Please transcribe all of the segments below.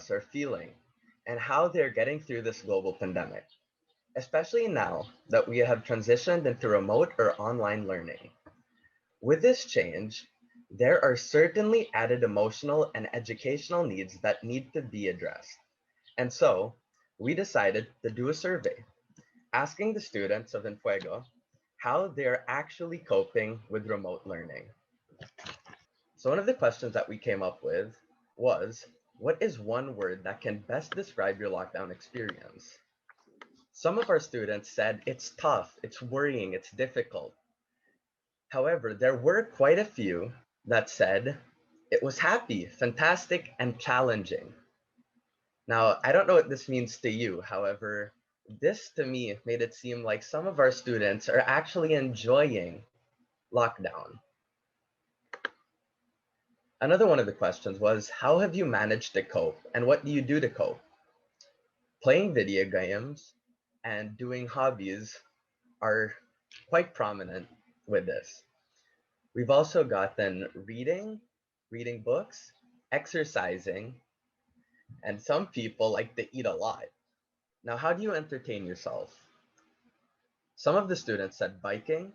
us are feeling and how they're getting through this global pandemic, especially now that we have transitioned into remote or online learning. With this change, there are certainly added emotional and educational needs that need to be addressed. And so, we decided to do a survey asking the students of Enfuego how they're actually coping with remote learning. So, one of the questions that we came up with was, what is one word that can best describe your lockdown experience? Some of our students said it's tough, it's worrying, it's difficult. However, there were quite a few that said it was happy, fantastic, and challenging. Now, I don't know what this means to you. However, this to me made it seem like some of our students are actually enjoying lockdown. Another one of the questions was, how have you managed to cope and what do you do to cope? Playing video games and doing hobbies are quite prominent with this. We've also gotten reading books, exercising, and some people like to eat a lot. Now, how do you entertain yourself? Some of the students said biking,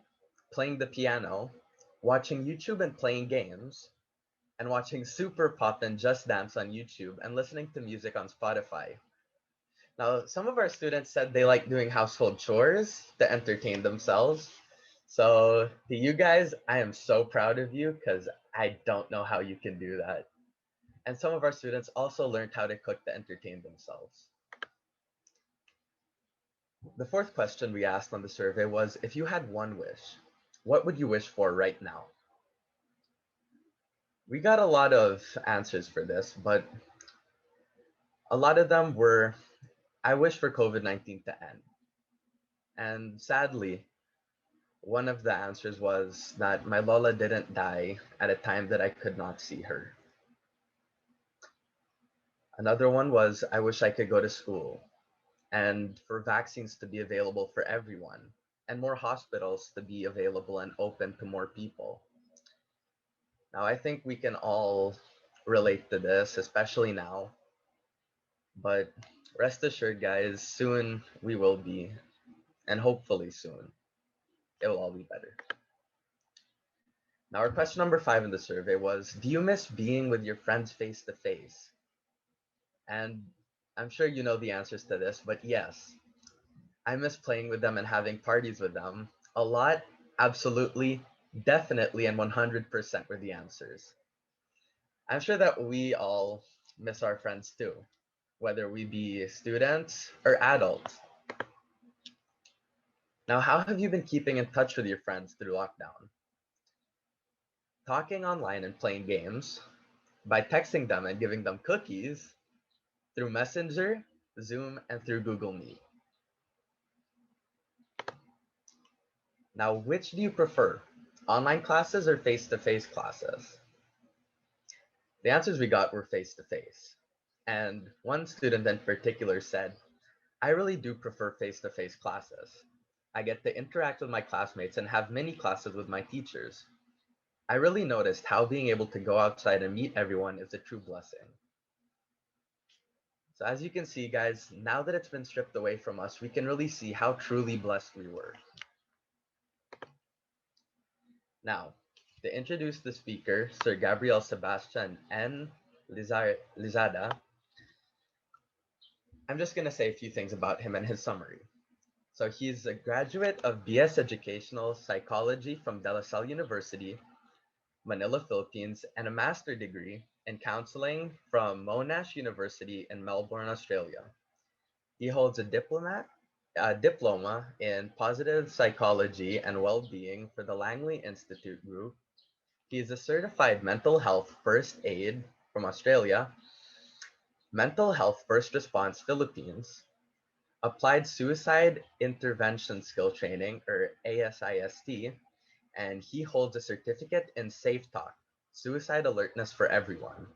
playing the piano, watching YouTube and playing games, and watching Super Pop and Just Dance on YouTube and listening to music on Spotify. Now, some of our students said they like doing household chores to entertain themselves. So, to you guys, I am so proud of you because I don't know how you can do that. And some of our students also learned how to cook to entertain themselves. The fourth question we asked on the survey was, if you had one wish, what would you wish for right now? We got a lot of answers for this, but a lot of them were, I wish for COVID-19 to end. And sadly, one of the answers was that my Lola didn't die at a time that I could not see her. Another one was, I wish I could go to school and for vaccines to be available for everyone and more hospitals to be available and open to more people. Now, I think we can all relate to this, especially now, but rest assured, guys, soon we will be, and hopefully soon, it will all be better. Now, our question number 5 in the survey was, do you miss being with your friends face to face? And I'm sure you know the answers to this, but yes, I miss playing with them and having parties with them. A lot, absolutely, definitely, and 100% were the answers. I'm sure that we all miss our friends too, whether we be students or adults. Now, how have you been keeping in touch with your friends through lockdown? Talking online and playing games, by texting them and giving them cookies, through Messenger, Zoom, and through Google Meet. Now, which do you prefer, online classes or face-to-face classes? The answers we got were face-to-face. And one student in particular said, I really do prefer face-to-face classes. I get to interact with my classmates and have mini classes with my teachers. I really noticed how being able to go outside and meet everyone is a true blessing. So as you can see, guys, now that it's been stripped away from us, we can really see how truly blessed we were. Now, to introduce the speaker, Sir Gabriel Sebastian N. Lizada, I'm just going to say a few things about him and his summary. So he's a graduate of BS Educational Psychology from De La Salle University, Manila, Philippines, and a master degree in counseling from Monash University in Melbourne, Australia. He holds a diploma in positive psychology and well-being for the Langley Institute Group. He is a certified mental health first aid from Australia, mental health first response Philippines, applied suicide intervention skill training or ASIST, and he holds a certificate in Safe Talk, suicide alertness for everyone.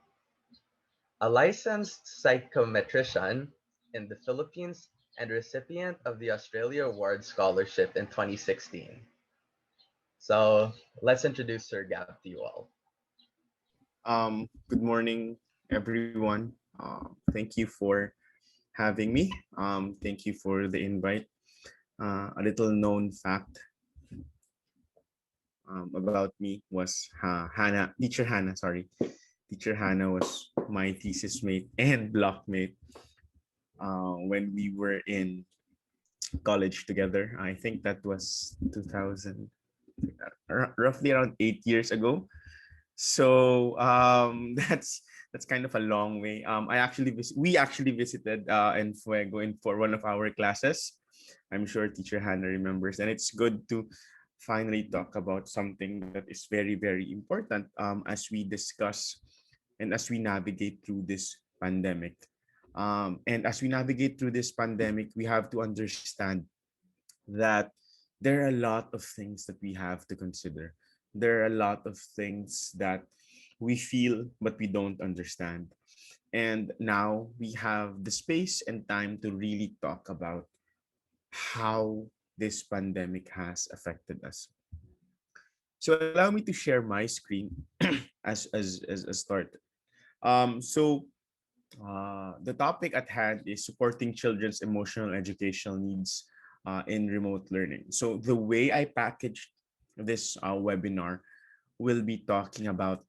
A licensed psychometrician in the Philippines and recipient of the Australia Award Scholarship in 2016. So let's introduce Sir Gab to you all. Good morning, everyone. Thank you for having me. Thank you for the invite. A little known fact about me was Hannah, sorry. Teacher Hannah was my thesis mate and blockmate when we were in college together. I think that was 2000, roughly around 8 years ago. So that's kind of a long way. We actually visited in Fuego in for one of our classes. I'm sure Teacher Hannah remembers, and it's good to finally talk about something that is very very important as we discuss and as we navigate through this pandemic. And as we navigate through this pandemic, we have to understand that there are a lot of things that we have to consider. There are a lot of things that we feel but we don't understand. And now we have the space and time to really talk about how this pandemic has affected us. So allow me to share my screen as a start. So the topic at hand is supporting children's emotional educational needs in remote learning. So the way I packaged this webinar will be talking about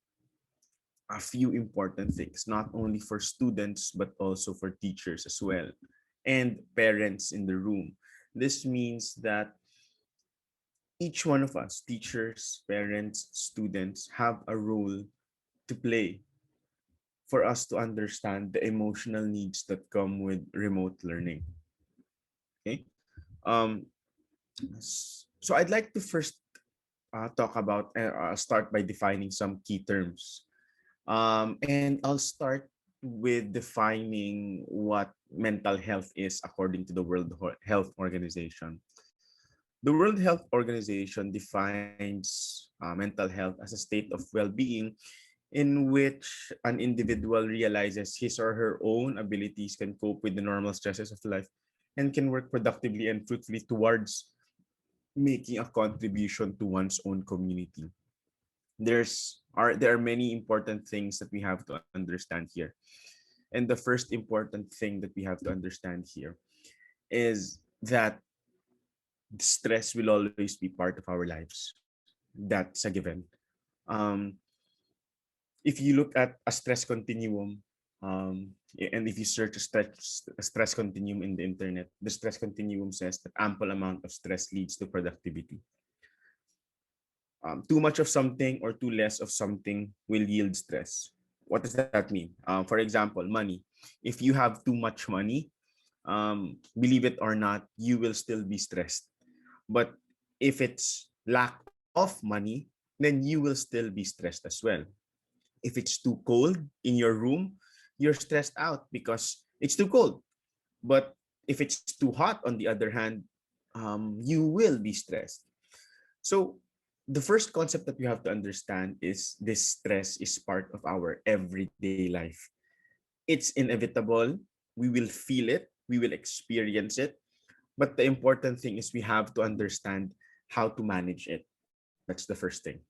a few important things, not only for students, but also for teachers as well, and parents in the room. This means that each one of us, teachers, parents, students, have a role to play for us to understand the emotional needs that come with remote learning. Okay. Um, so I'd like to first start by defining some key terms. And I'll start with defining what mental health is according to the Health Organization. The World Health Organization defines mental health as a state of well-being in which an individual realizes his or her own abilities, can cope with the normal stresses of life, and can work productively and fruitfully towards making a contribution to one's own community. There are many important things that we have to understand here. And the first important thing that we have to understand here is that stress will always be part of our lives. That's a given. Um, if you look at a stress continuum, and if you search a stress continuum in the internet, the stress continuum says that ample amount of stress leads to productivity. Too much of something or too less of something will yield stress. What does that mean? For example, money. If you have too much money, believe it or not, you will still be stressed. But if it's lack of money, then you will still be stressed as well. If it's too cold in your room, you're stressed out because it's too cold. But if it's too hot, on the other hand, you will be stressed. So the first concept that we have to understand is this stress is part of our everyday life. It's inevitable. We will feel it. We will experience it. But the important thing is we have to understand how to manage it. That's the first thing.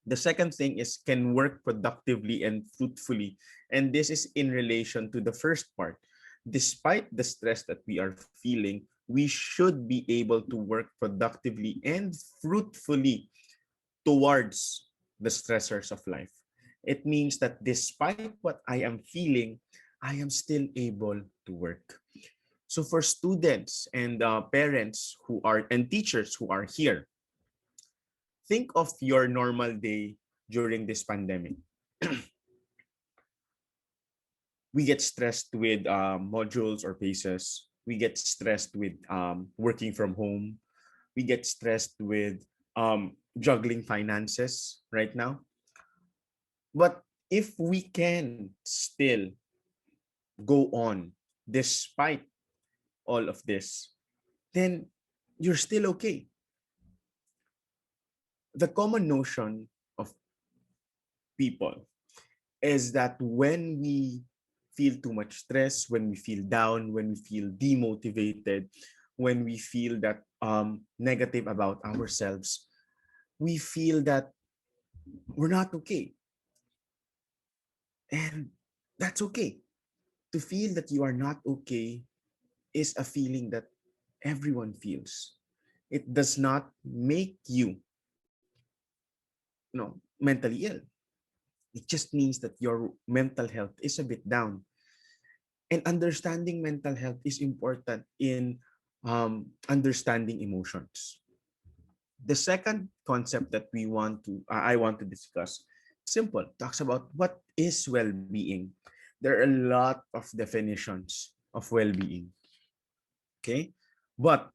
The second thing is can work productively and fruitfully. And this is in relation to the first part. Despite the stress that we are feeling, we should be able to work productively and fruitfully towards the stressors of life. It means that despite what I am feeling, I am still able to work. So for students and parents who are and teachers who are here, think of your normal day during this pandemic. We get stressed with modules or paces. We get stressed with working from home. We get stressed with juggling finances right now. But if we can still go on despite all of this, then you're still okay. The common notion of people is that when we feel too much stress, when we feel down, when we feel demotivated, when we feel that negative about ourselves, we feel that we're not okay. And that's okay. To feel that you are not okay is a feeling that everyone feels. It does not make you, mentally ill. It just means that your mental health is a bit down. And understanding mental health is important in understanding emotions. The second concept that I want to discuss, simple, talks about what is well-being. There are a lot of definitions of well-being. Okay, but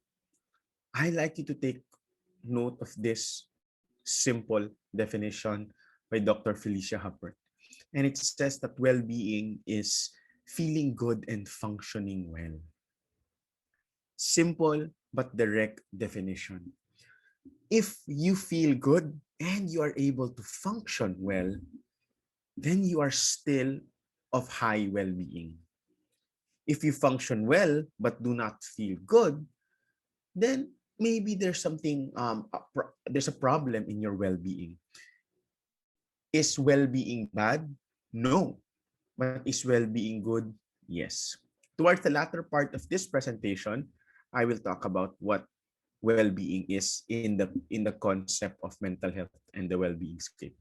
I like you to take note of this simple definition by Dr. Felicia Huppert. And it says that well-being is feeling good and functioning well. Simple but direct definition. If you feel good and you are able to function well, then you are still of high well-being. If you function well but do not feel good, then maybe there's there's a problem in your well-being. Is well-being bad? No. But is well-being good? Yes. Towards the latter part of this presentation, I will talk about what well-being is in the concept of mental health and the well-being scape.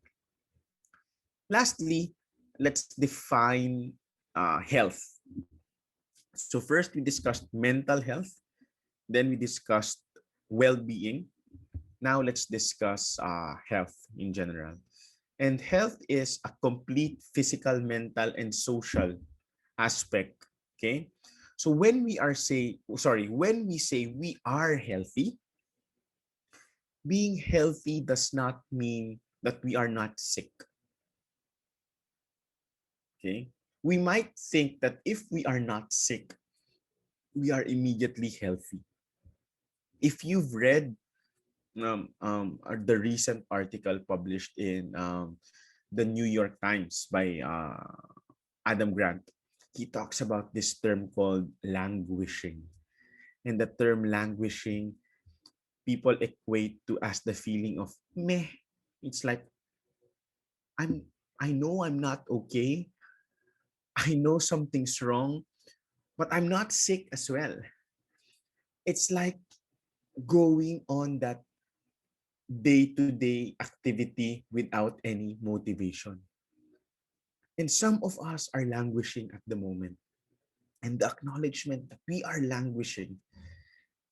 Lastly, let's define health. So first we discussed mental health, then we discussed well-being. Now let's discuss health in general. And health is a complete physical, mental, and social aspect. Okay. So when we say we are healthy, being healthy does not mean that we are not sick. Okay. We might think that if we are not sick, we are immediately healthy. If you've read the recent article published in the New York Times by Adam Grant, he talks about this term called languishing. And the term languishing, people equate to as the feeling of meh. It's like I'm I know I'm not okay. I know something's wrong, but I'm not sick as well. It's like going on that day-to-day activity without any motivation. And some of us are languishing at the moment. And the acknowledgement that we are languishing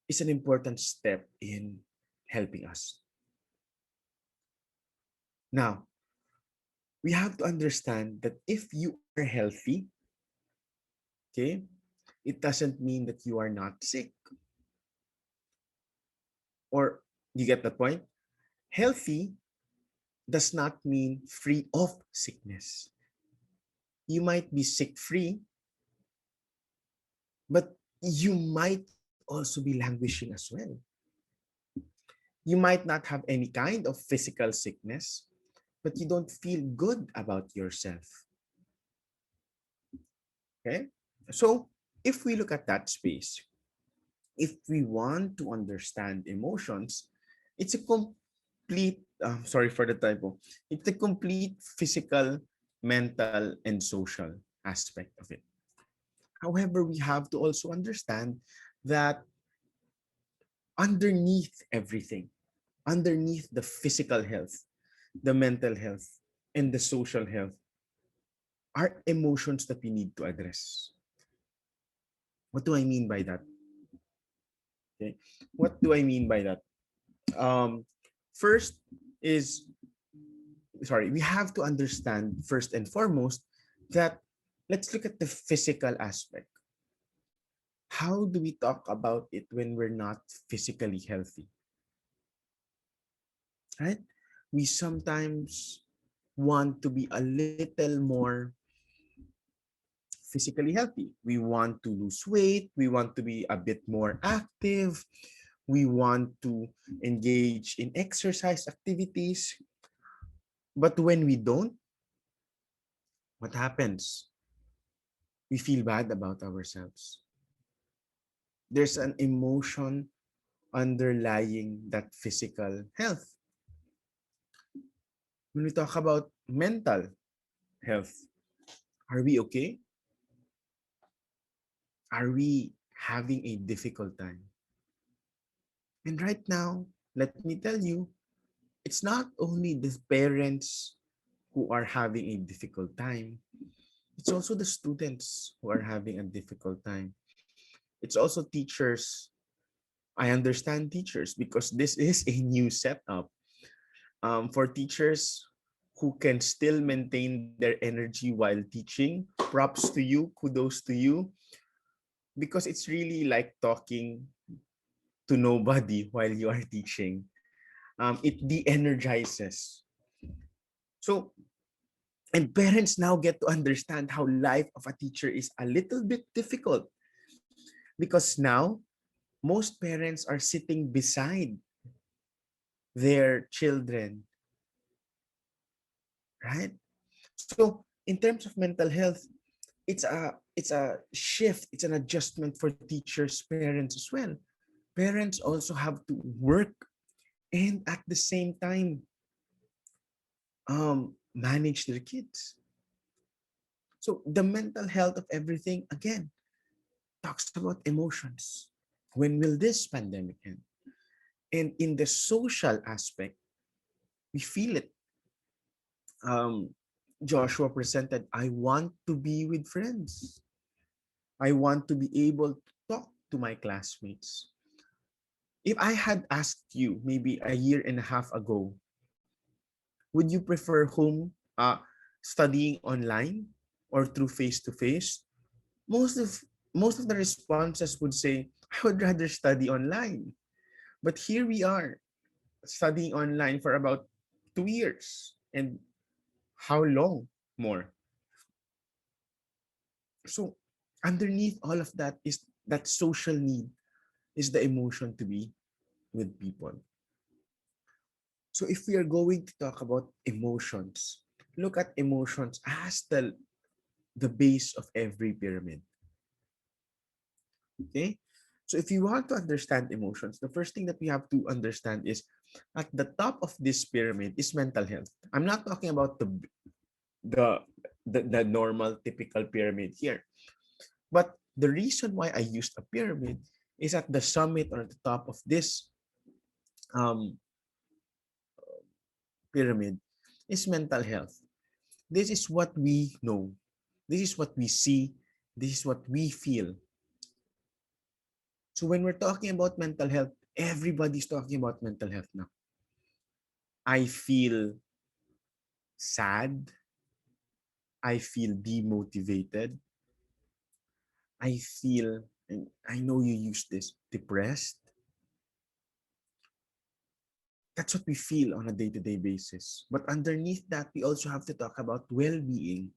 is an important step in helping us. Now, we have to understand that if you are healthy, okay, it doesn't mean that you are not sick. Or you get the point? Healthy does not mean free of sickness. You might be sick free, but you might also be languishing as well. You might not have any kind of physical sickness, but you don't feel good about yourself. Okay? So, if we look at that space, if we want to understand emotions, it's a complete, sorry for the typo, it's a complete physical, mental, and social aspect of it. However, we have to also understand that underneath everything, underneath the physical health, the mental health, and the social health, are emotions that we need to address. What do I mean by that? Okay. What do I mean by that? Um, first is, sorry, we have to understand first and foremost that let's look at the physical aspect. How do we talk about it when we're not physically healthy? Right? We sometimes want to be a little more physically healthy. We want to lose weight. We want to be a bit more active. We want to engage in exercise activities. But when we don't, what happens? We feel bad about ourselves. There's an emotion underlying that physical health. When we talk about mental health, are we okay? Are we having a difficult time? And right now, let me tell you, it's not only the parents who are having a difficult time, it's also the students who are having a difficult time. It's also teachers. I understand teachers because this is a new setup. For teachers who can still maintain their energy while teaching, props to you, kudos to you, because it's really like talking to nobody while you are teaching. It de-energizes. So, and parents now get to understand how life of a teacher is a little bit difficult because now most parents are sitting beside their children, right? So, in terms of mental health, it's a shift, it's an adjustment for teachers, parents as well. Parents also have to work and at the same time manage their kids. So the mental health of everything again talks about emotions. When will this pandemic end? And in the social aspect, we feel it. Um, Joshua presented, I want to be with friends. I want to be able to talk to my classmates. If I had asked you maybe a year and a half ago, would you prefer home studying online or through face to face? Most of most of the responses would say, I would rather study online. But here we are studying online for about 2 years. And how long more? So underneath all of that is that social need, is the emotion to be with people. So if we are going to talk about emotions, look at emotions as the base of every pyramid. Okay? So if you want to understand emotions, the first thing that we have to understand is at the top of this pyramid is mental health. I'm not talking about the the normal typical pyramid here. But the reason why I used a pyramid is at the summit or at the top of this um, pyramid is mental health. This is what we know. This is what we see. This is what we feel. So when we're talking about mental health, everybody's talking about mental health now. I feel sad. I feel demotivated. I feel, and I know you use this, depressed. That's what we feel on a day-to-day basis. But underneath that, we also have to talk about well-being,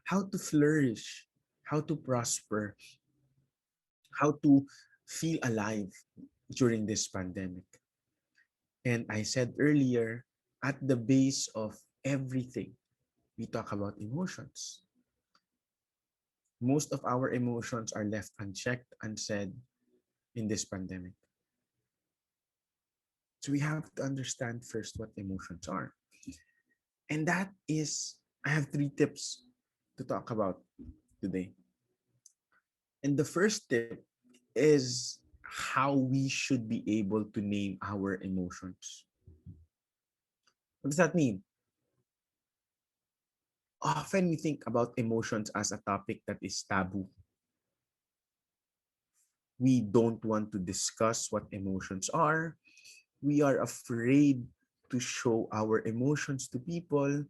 how to flourish, how to prosper, how to feel alive during this pandemic. And I said earlier, at the base of everything, we talk about emotions. Most of our emotions are left unchecked, unsaid in this pandemic. So we have to understand first what emotions are. And that is, I have 3 tips to talk about today. And the first tip is how we should be able to name our emotions. What does that mean? Often we think about emotions as a topic that is taboo. We don't want to discuss what emotions are. We are afraid to show our emotions to people.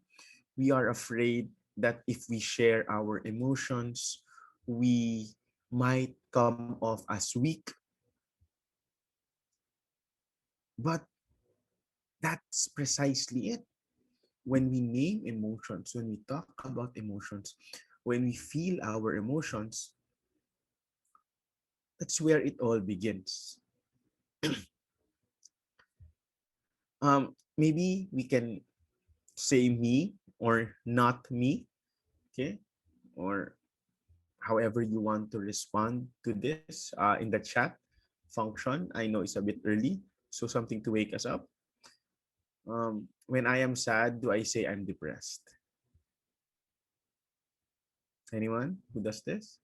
We are afraid that if we share our emotions, we might come off as weak. But that's precisely it. When we name emotions, when we talk about emotions, when we feel our emotions, that's where it all begins. Maybe we can say me or not me, okay? Or however you want to respond to this in the chat function. I know it's a bit early, so something to wake us up. When I am sad, do I say I'm depressed? Anyone who does this?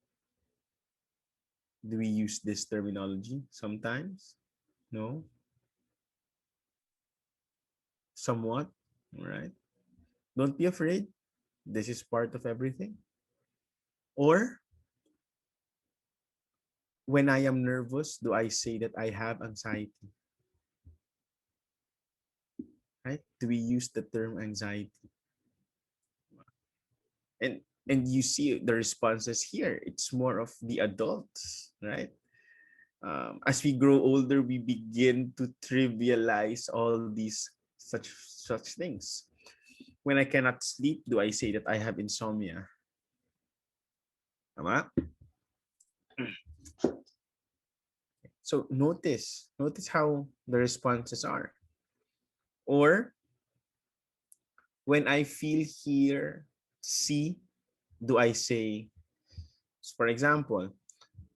Do we use this terminology sometimes? No? Somewhat? All right. Don't be afraid. This is part of everything. Or when I am nervous, do I say that I have anxiety? Right? Do we use the term anxiety? And you see the responses here. It's more of the adults, right? As we grow older, we begin to trivialize all these such things. When I cannot sleep, do I say that I have insomnia? Tama? So notice how the responses are. Or when I feel here, see, do I say, for example,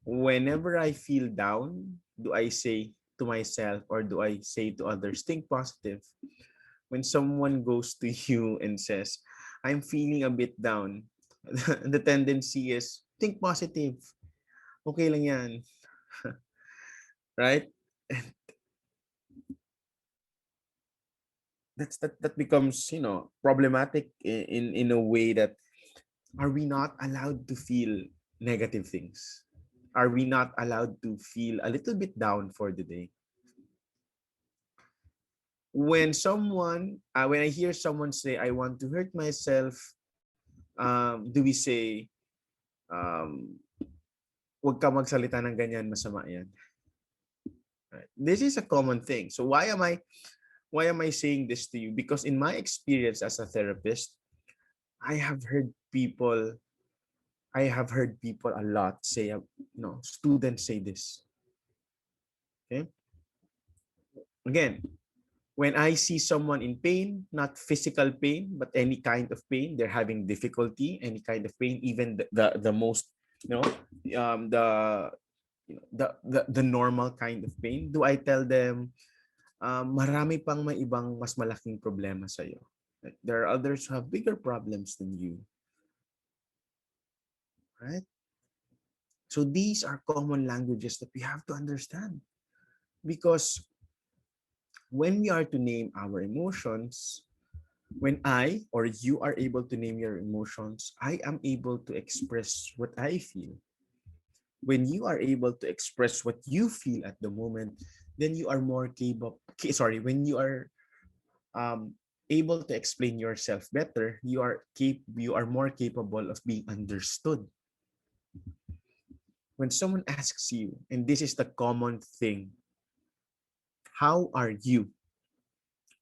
whenever I feel down, do I say to myself or do I say to others, think positive? When someone goes to you and says, I'm feeling a bit down, the tendency is, think positive. Okay lang yan. Right? That becomes, problematic in a way that, are we not allowed to feel negative things? Are we not allowed to feel a little bit down for the day? When I hear someone say, I want to hurt myself, do we say, um, wag ka magsalita ng ganyan, masama yan? Right? This is a common thing. So why am I saying this to you? Because in my experience as a therapist, I have heard people a lot say, students say this. Okay? Again, when I see someone in pain, not physical pain, but any kind of pain, they're having difficulty, any kind of pain, even the most, you know, the the normal kind of pain, do I tell them, marami pang may ibang mas malaking problema sa'yo? Like, there are others who have bigger problems than you, right? So these are common languages that we have to understand, because when we are to name our emotions, when I or you are able to name your emotions, I am able to express what I feel. When you are able to express what you feel at the moment, then you are more capable. When you are um, able to explain yourself better, you are more capable of being understood. When someone asks you, and this is the common thing, how are you?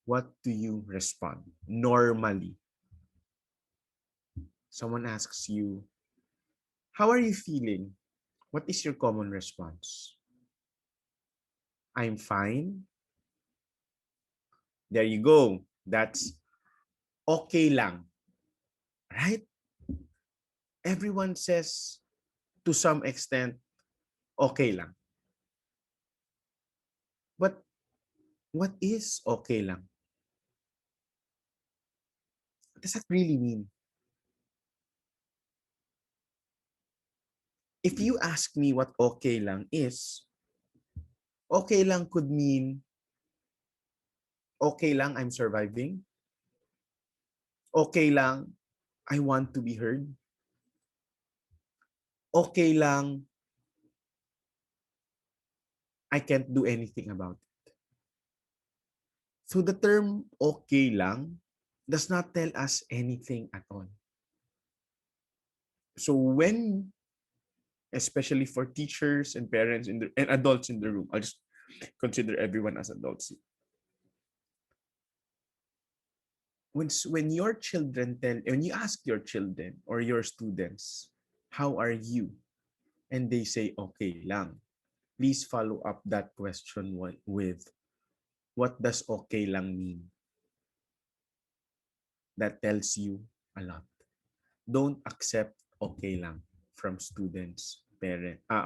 What do you respond? Normally, someone asks you, how are you feeling? What is your common response? I'm fine. There you go. That's okay lang. Right? Everyone says to some extent, okay lang. But what is okay lang? What does that really mean? If you ask me what okay lang is, okay lang could mean, okay lang, I'm surviving. Okay lang, I want to be heard. Okay lang, I can't do anything about it. So the term okay lang does not tell us anything at all. So when, especially for teachers and parents and adults in the room, I'll just consider everyone as adults. When you ask your children or your students, how are you? And they say, okay lang. Please follow up that question with, what does okay lang mean? That tells you a lot. Don't accept okay lang from students,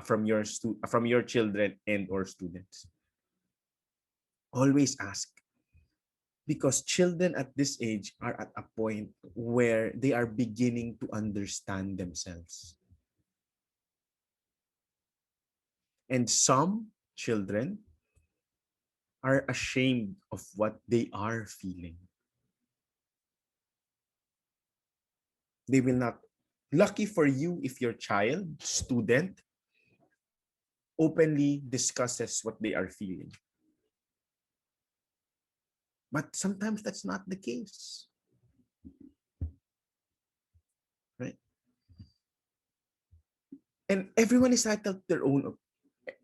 from your children and or students. Always ask, because children at this age are at a point where they are beginning to understand themselves. And some children are ashamed of what they are feeling. They will not. Lucky for you if your child, student, openly discusses what they are feeling. But sometimes that's not the case, right? And everyone is entitled to their own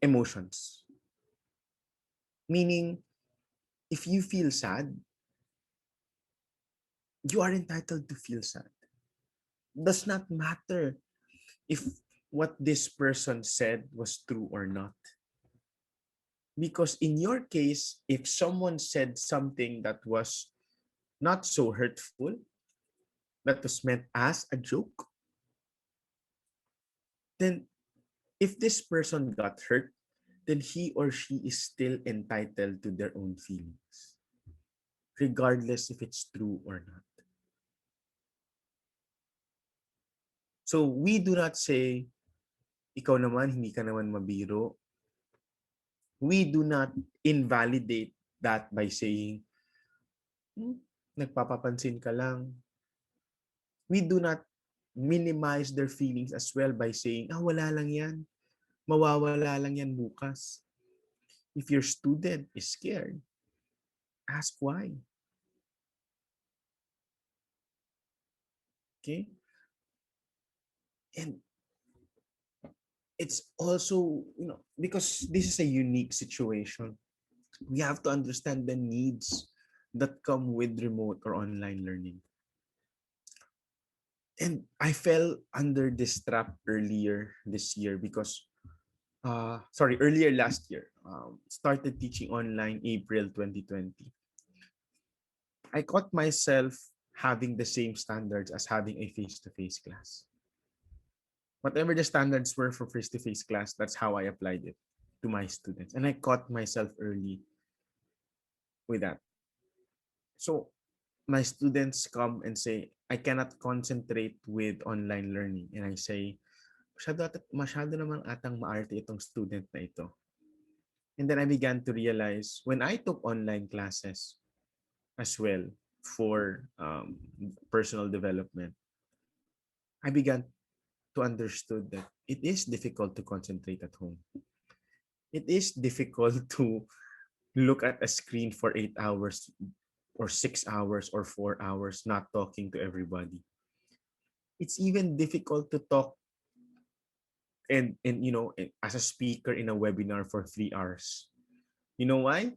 emotions. Meaning, if you feel sad, you are entitled to feel sad. Does not matter if what this person said was true or not. Because in your case, if someone said something that was not so hurtful, that was meant as a joke, then if this person got hurt, then he or she is still entitled to their own feelings, regardless if it's true or not. So we do not say, ikaw naman, hindi ka naman mabiro. We do not invalidate that by saying, nagpapapansin ka lang. We do not minimize their feelings as well by saying, wala lang yan. Mawawala lang yan bukas. If your student is scared, ask why. Okay? And it's also, because this is a unique situation, we have to understand the needs that come with remote or online learning. And I fell under this trap earlier this year because, earlier last year, started teaching online April 2020. I caught myself having the same standards as having a face-to-face class. Whatever the standards were for face-to-face class, that's how I applied it to my students. And I caught myself early with that. So my students come and say, I cannot concentrate with online learning. And I say, masyado namang atang maarte itong student na ito. And then I began to realize when I took online classes as well for personal development, I began to understood that it is difficult to concentrate at home. It is difficult to look at a screen for 8 hours or 6 hours or 4 hours, not talking to everybody. It's even difficult to talk and as a speaker in a webinar for 3 hours. You know why?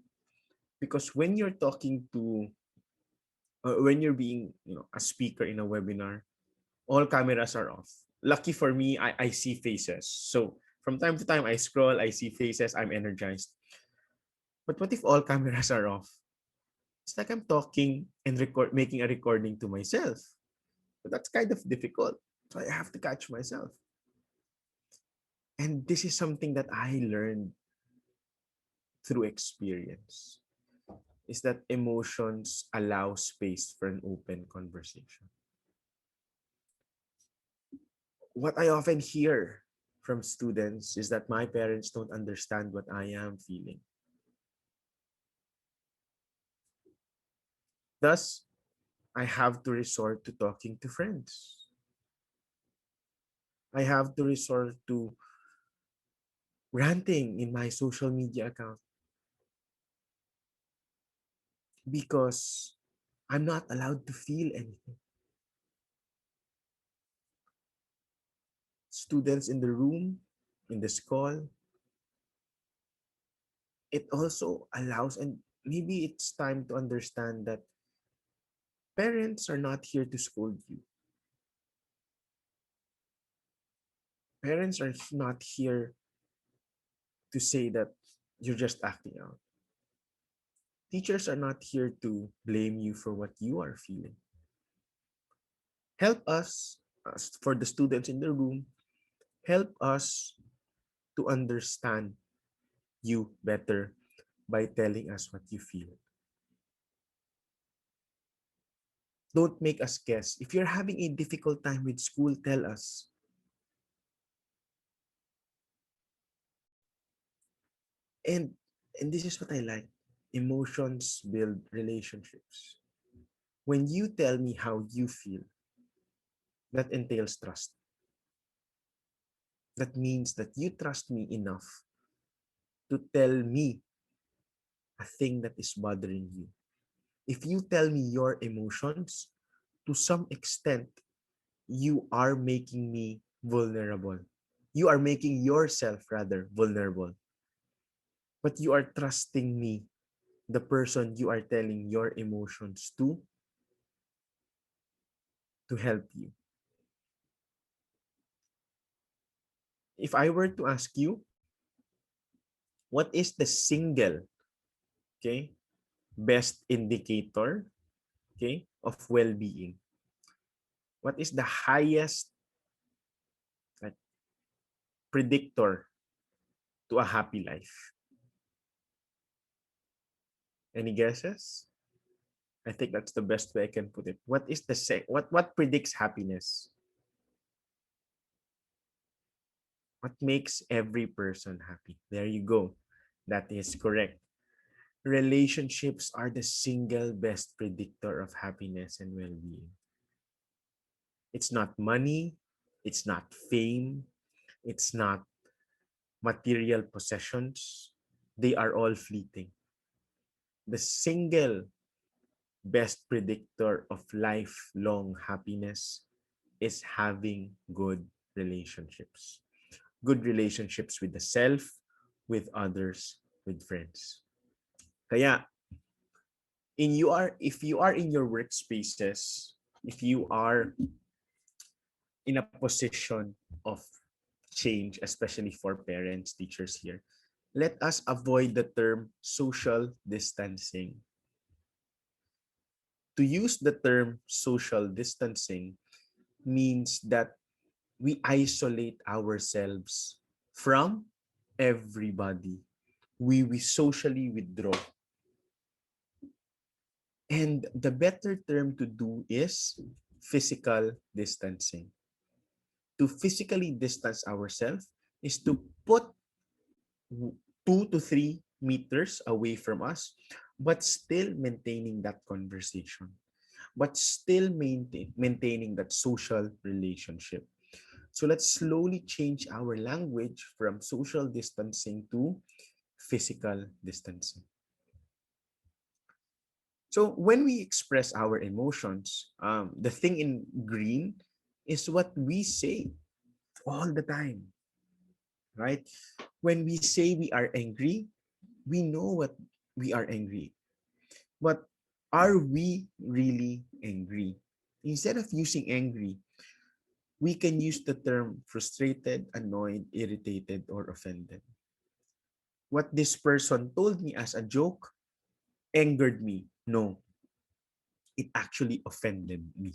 Because when you're talking to when you're being a speaker in a webinar, all cameras are off. Lucky for me, I see faces. So from time to time I scroll, I see faces, I'm energized. But what if all cameras are off? It's like I'm talking and making a recording to myself. But that's kind of difficult. So I have to catch myself. And this is something that I learned through experience, is that emotions allow space for an open conversation. What I often hear from students is that my parents don't understand what I am feeling. Thus, I have to resort to talking to friends. I have to resort to ranting in my social media account because I'm not allowed to feel anything. Students in the room, in this call, it also allows, and maybe it's time to understand that parents are not here to scold you. Parents are not here to say that you're just acting out. Teachers are not here to blame you for what you are feeling. Help us, for the students in the room, help us to understand you better by telling us what you feel. Don't make us guess. If you're having a difficult time with school, tell us. And and this is what I like. Emotions build relationships. When you tell me how you feel, that entails trust. That means that you trust me enough to tell me a thing that is bothering you. If you tell me your emotions, to some extent, you are making me vulnerable. You are making yourself rather vulnerable. But you are trusting me, the person you are telling your emotions to help you. If I were to ask you, what is the single, okay, best indicator, okay, of well-being? What is the highest like, predictor to a happy life? Any guesses? I think that's the best way I can put it. What is the what predicts happiness? What makes every person happy? There you go. That is correct. Relationships are the single best predictor of happiness and well-being. It's not money, it's not fame, it's not material possessions. They are all fleeting. The single best predictor of lifelong happiness is having good relationships. Good relationships with the self, with others, with friends. Kaya if you are in your workspaces, if you are in a position of change, especially for parents, teachers here, let us avoid the term social distancing. To use the term social distancing means that we isolate ourselves from everybody. We socially withdraw. And the better term to do is physical distancing. To physically distance ourselves is to put 2 to 3 meters away from us, but still maintaining that conversation, but still maintaining that social relationship. So let's slowly change our language from social distancing to physical distancing. So when we express our emotions, the thing in green is what we say all the time, right? When we say we are angry, we know what we are angry. But are we really angry? Instead of using angry, we can use the term frustrated, annoyed, irritated, or offended. What this person told me as a joke angered me. No, it actually offended me.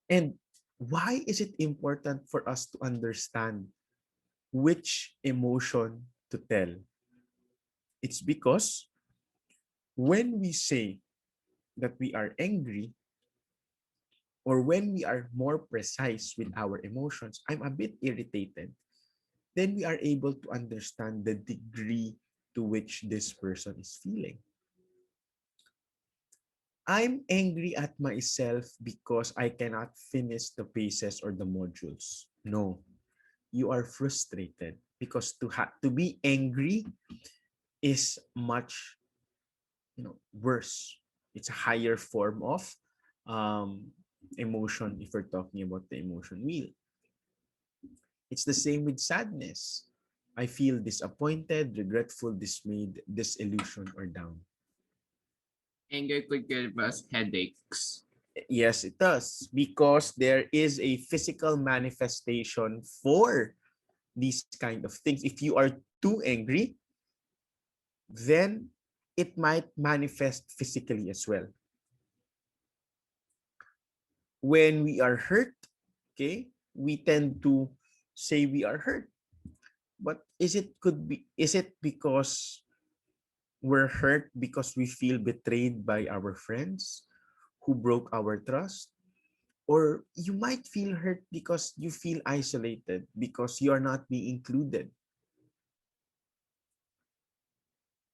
And why is it important for us to understand which emotion to tell? It's because when we say that we are angry, or when we are more precise with our emotions, I'm a bit irritated, then we are able to understand the degree to which this person is feeling. I'm angry at myself because I cannot finish the pieces or the modules. No, you are frustrated because to be angry is much worse. It's a higher form of um, emotion if we're talking about the emotion wheel. It's the same with sadness. I feel disappointed, regretful, dismayed, disillusioned, or down. Anger could give us headaches. Yes, it does. Because there is a physical manifestation for these kind of things. If you are too angry, then it might manifest physically as well. When we are hurt, okay, we tend to say we are hurt. But is it because we're hurt because we feel betrayed by our friends who broke our trust? Or you might feel hurt because you feel isolated because you are not being included.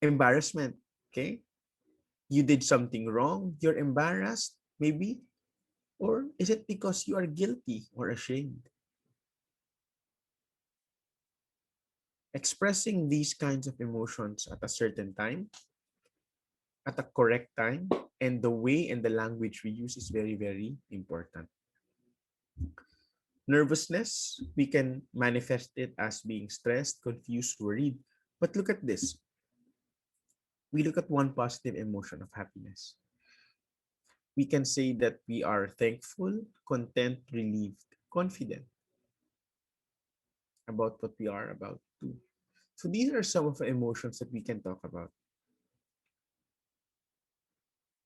Embarrassment. Okay. You did something wrong. You're embarrassed, maybe. Or is it because you are guilty or ashamed? Expressing these kinds of emotions at a certain time, at a correct time, and the way and the language we use is very, very important. Nervousness, we can manifest it as being stressed, confused, worried. But look at this. We look at one positive emotion of happiness. We can say that we are thankful, content, relieved, confident about what we are about to. So these are some of the emotions that we can talk about.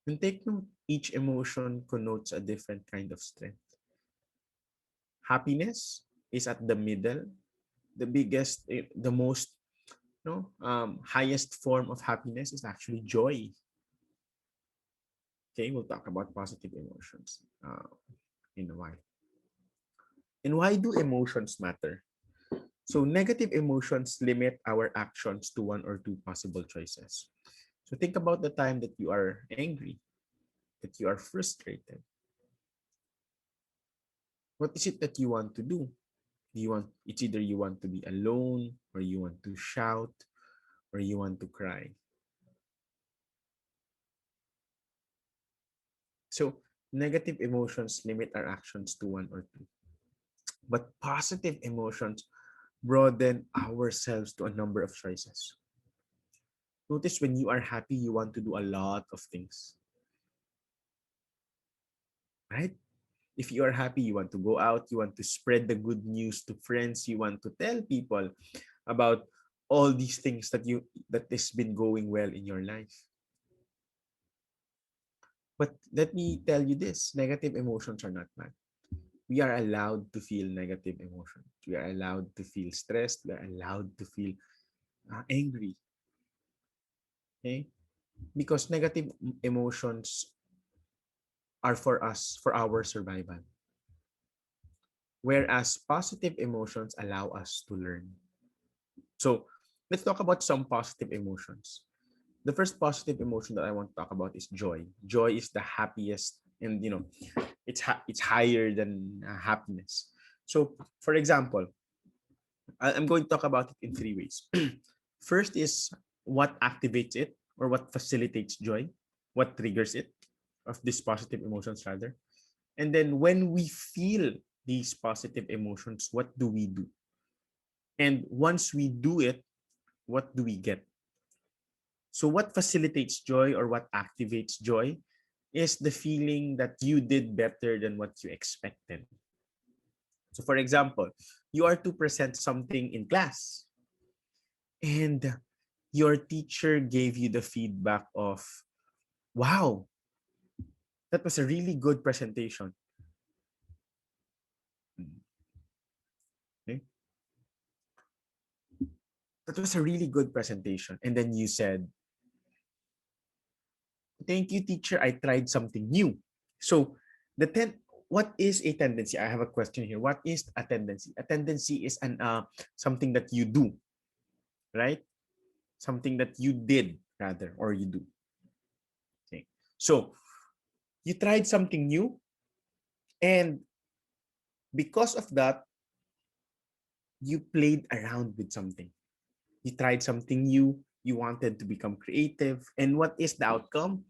And take note, each emotion connotes a different kind of strength. Happiness is at the middle. The biggest, the most, highest form of happiness is actually joy. Okay, we'll talk about positive emotions in a while. And why do emotions matter? So negative emotions limit our actions to one or two possible choices. So think about the time that you are angry, that you are frustrated. What is it that you want to do? It's either you want to be alone, or you want to shout, or you want to cry. So negative emotions limit our actions to one or two. But positive emotions broaden ourselves to a number of choices. Notice when you are happy, you want to do a lot of things, right? If you are happy, you want to go out, you want to spread the good news to friends, you want to tell people about all these things that has been going well in your life. But let me tell you this, negative emotions are not bad. We are allowed to feel negative emotions. We are allowed to feel stressed. We are allowed to feel angry. Okay? Because negative emotions are for us, for our survival. Whereas positive emotions allow us to learn. So let's talk about some positive emotions. The first positive emotion that I want to talk about is joy. Joy is the happiest, and it's higher than happiness. So, for example, I'm going to talk about it in three ways. First is what activates it, or what facilitates joy, what triggers it, of these positive emotions rather. And then when we feel these positive emotions, what do we do? And once we do it, what do we get? So what facilitates joy, or what activates joy, is the feeling that you did better than what you expected. So for example, you are to present something in class, and your teacher gave you the feedback of, wow, that was a really good presentation. Okay? That was a really good presentation. And then you said, thank you, teacher. I tried something new. So what is a tendency? I have a question here. What is a tendency? A tendency is something that you do, right? Something that you did rather, or you do. Okay. So you tried something new, and because of that, you played around with something. You tried something new. You wanted to become creative, and what is the outcome?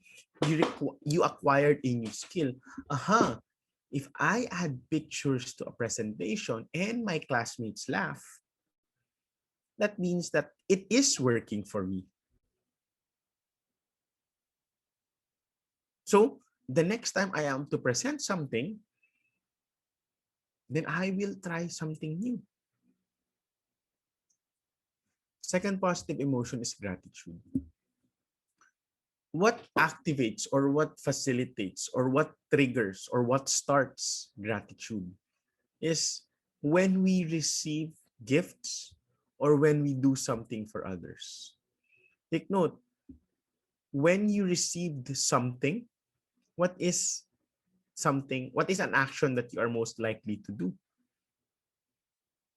You acquired a new skill. Aha! If I add pictures to a presentation and my classmates laugh, that means that it is working for me. So the next time I am to present something, then I will try something new. Second positive emotion is gratitude. What activates, or what facilitates, or what triggers, or what starts gratitude is when we receive gifts, or when we do something for others. Take note, when you received something, what is what is an action that you are most likely to do?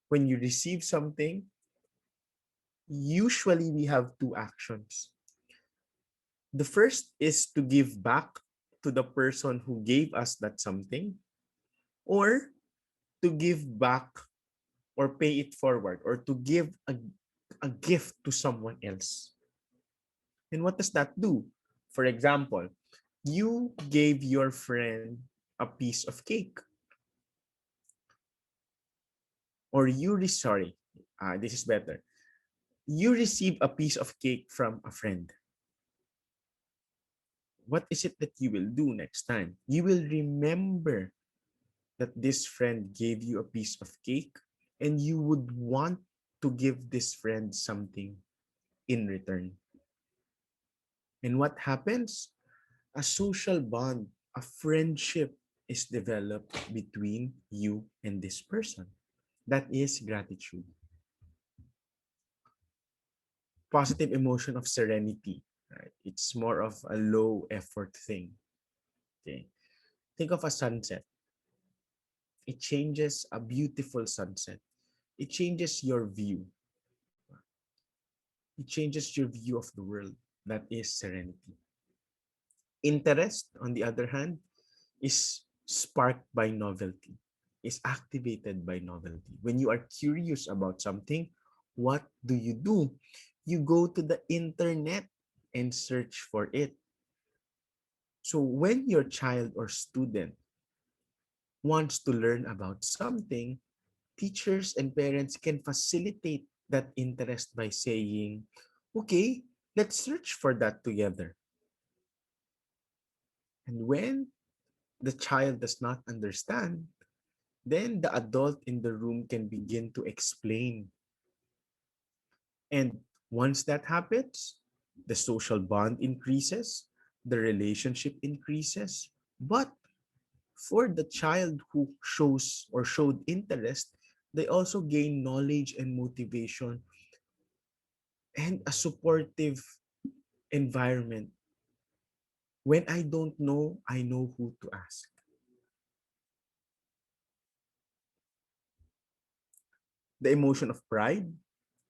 When you receive something, usually we have two actions. The first is to give back to the person who gave us that something, or to give back or pay it forward, or to give a gift to someone else. And what does that do? For example, you gave your friend a piece of cake, or sorry, this is better. You receive a piece of cake from a friend. What is it that you will do next time? You will remember that this friend gave you a piece of cake, and you would want to give this friend something in return. And what happens? A social bond, a friendship is developed between you and this person. That is gratitude. Positive emotion of serenity, right? It's more of a low effort thing. Okay. Think of a sunset. It changes a beautiful sunset. It changes your view. It changes your view of the world. That is serenity. Interest, on the other hand, is sparked by novelty, is activated by novelty. When you are curious about something, what do? You go to the internet and search for it. So when your child or student wants to learn about something, teachers and parents can facilitate that interest by saying, okay, let's search for that together. And when the child does not understand, then the adult in the room can begin to explain. And once that happens, the social bond increases, the relationship increases. But for the child who shows or showed interest, they also gain knowledge and motivation and a supportive environment. When I don't know, I know who to ask. The emotion of pride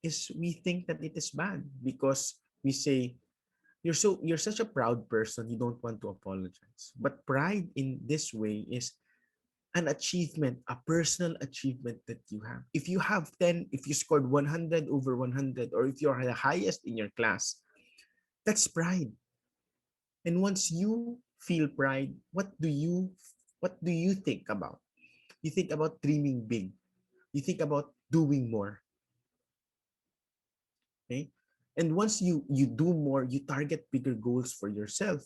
is we think that it is bad because we say, you're such a proud person, you don't want to apologize. But pride in this way is an achievement, a personal achievement that you have. If you have 10, if you scored 100 over 100, or if you're the highest in your class, that's pride. And once you feel pride, what do you think about? You think about dreaming big. You think about doing more. Okay? And once you do more, you target bigger goals for yourself.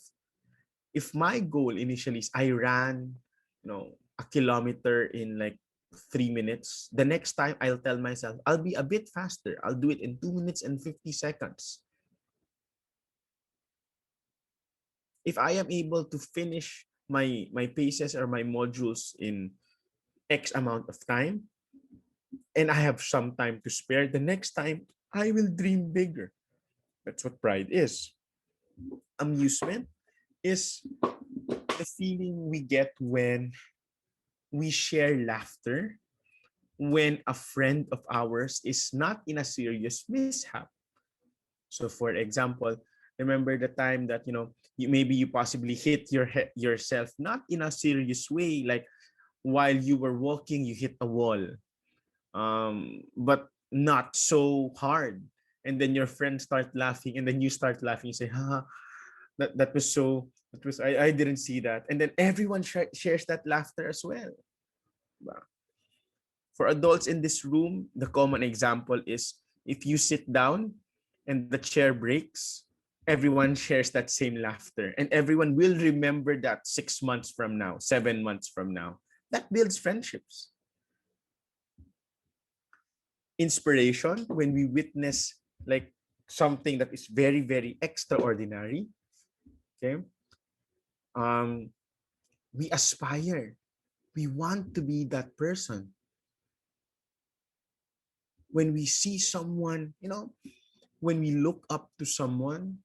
If my goal initially is I ran, a kilometer in like 3 minutes, the next time I'll tell myself I'll be a bit faster. I'll do it in 2 minutes and 50 seconds. If I am able to finish my paces or my modules in X amount of time, and I have some time to spare, the next time I will dream bigger. That's what pride is. Amusement is the feeling we get when we share laughter, when a friend of ours is not in a serious mishap. So for example, remember the time that you possibly hit yourself, not in a serious way, like while you were walking you hit a wall, but not so hard, and then your friends start laughing, and then you start laughing, you say, haha, that was I didn't see that, and then everyone shares that laughter as well. For adults in this room, the common example is if you sit down and the chair breaks, everyone shares that same laughter, and everyone will remember that 6 months from now, 7 months from now. That builds friendships. Inspiration, when we witness like something that is very, very extraordinary, okay, um, we aspire. We want to be that person. When we see someone, when we look up to someone,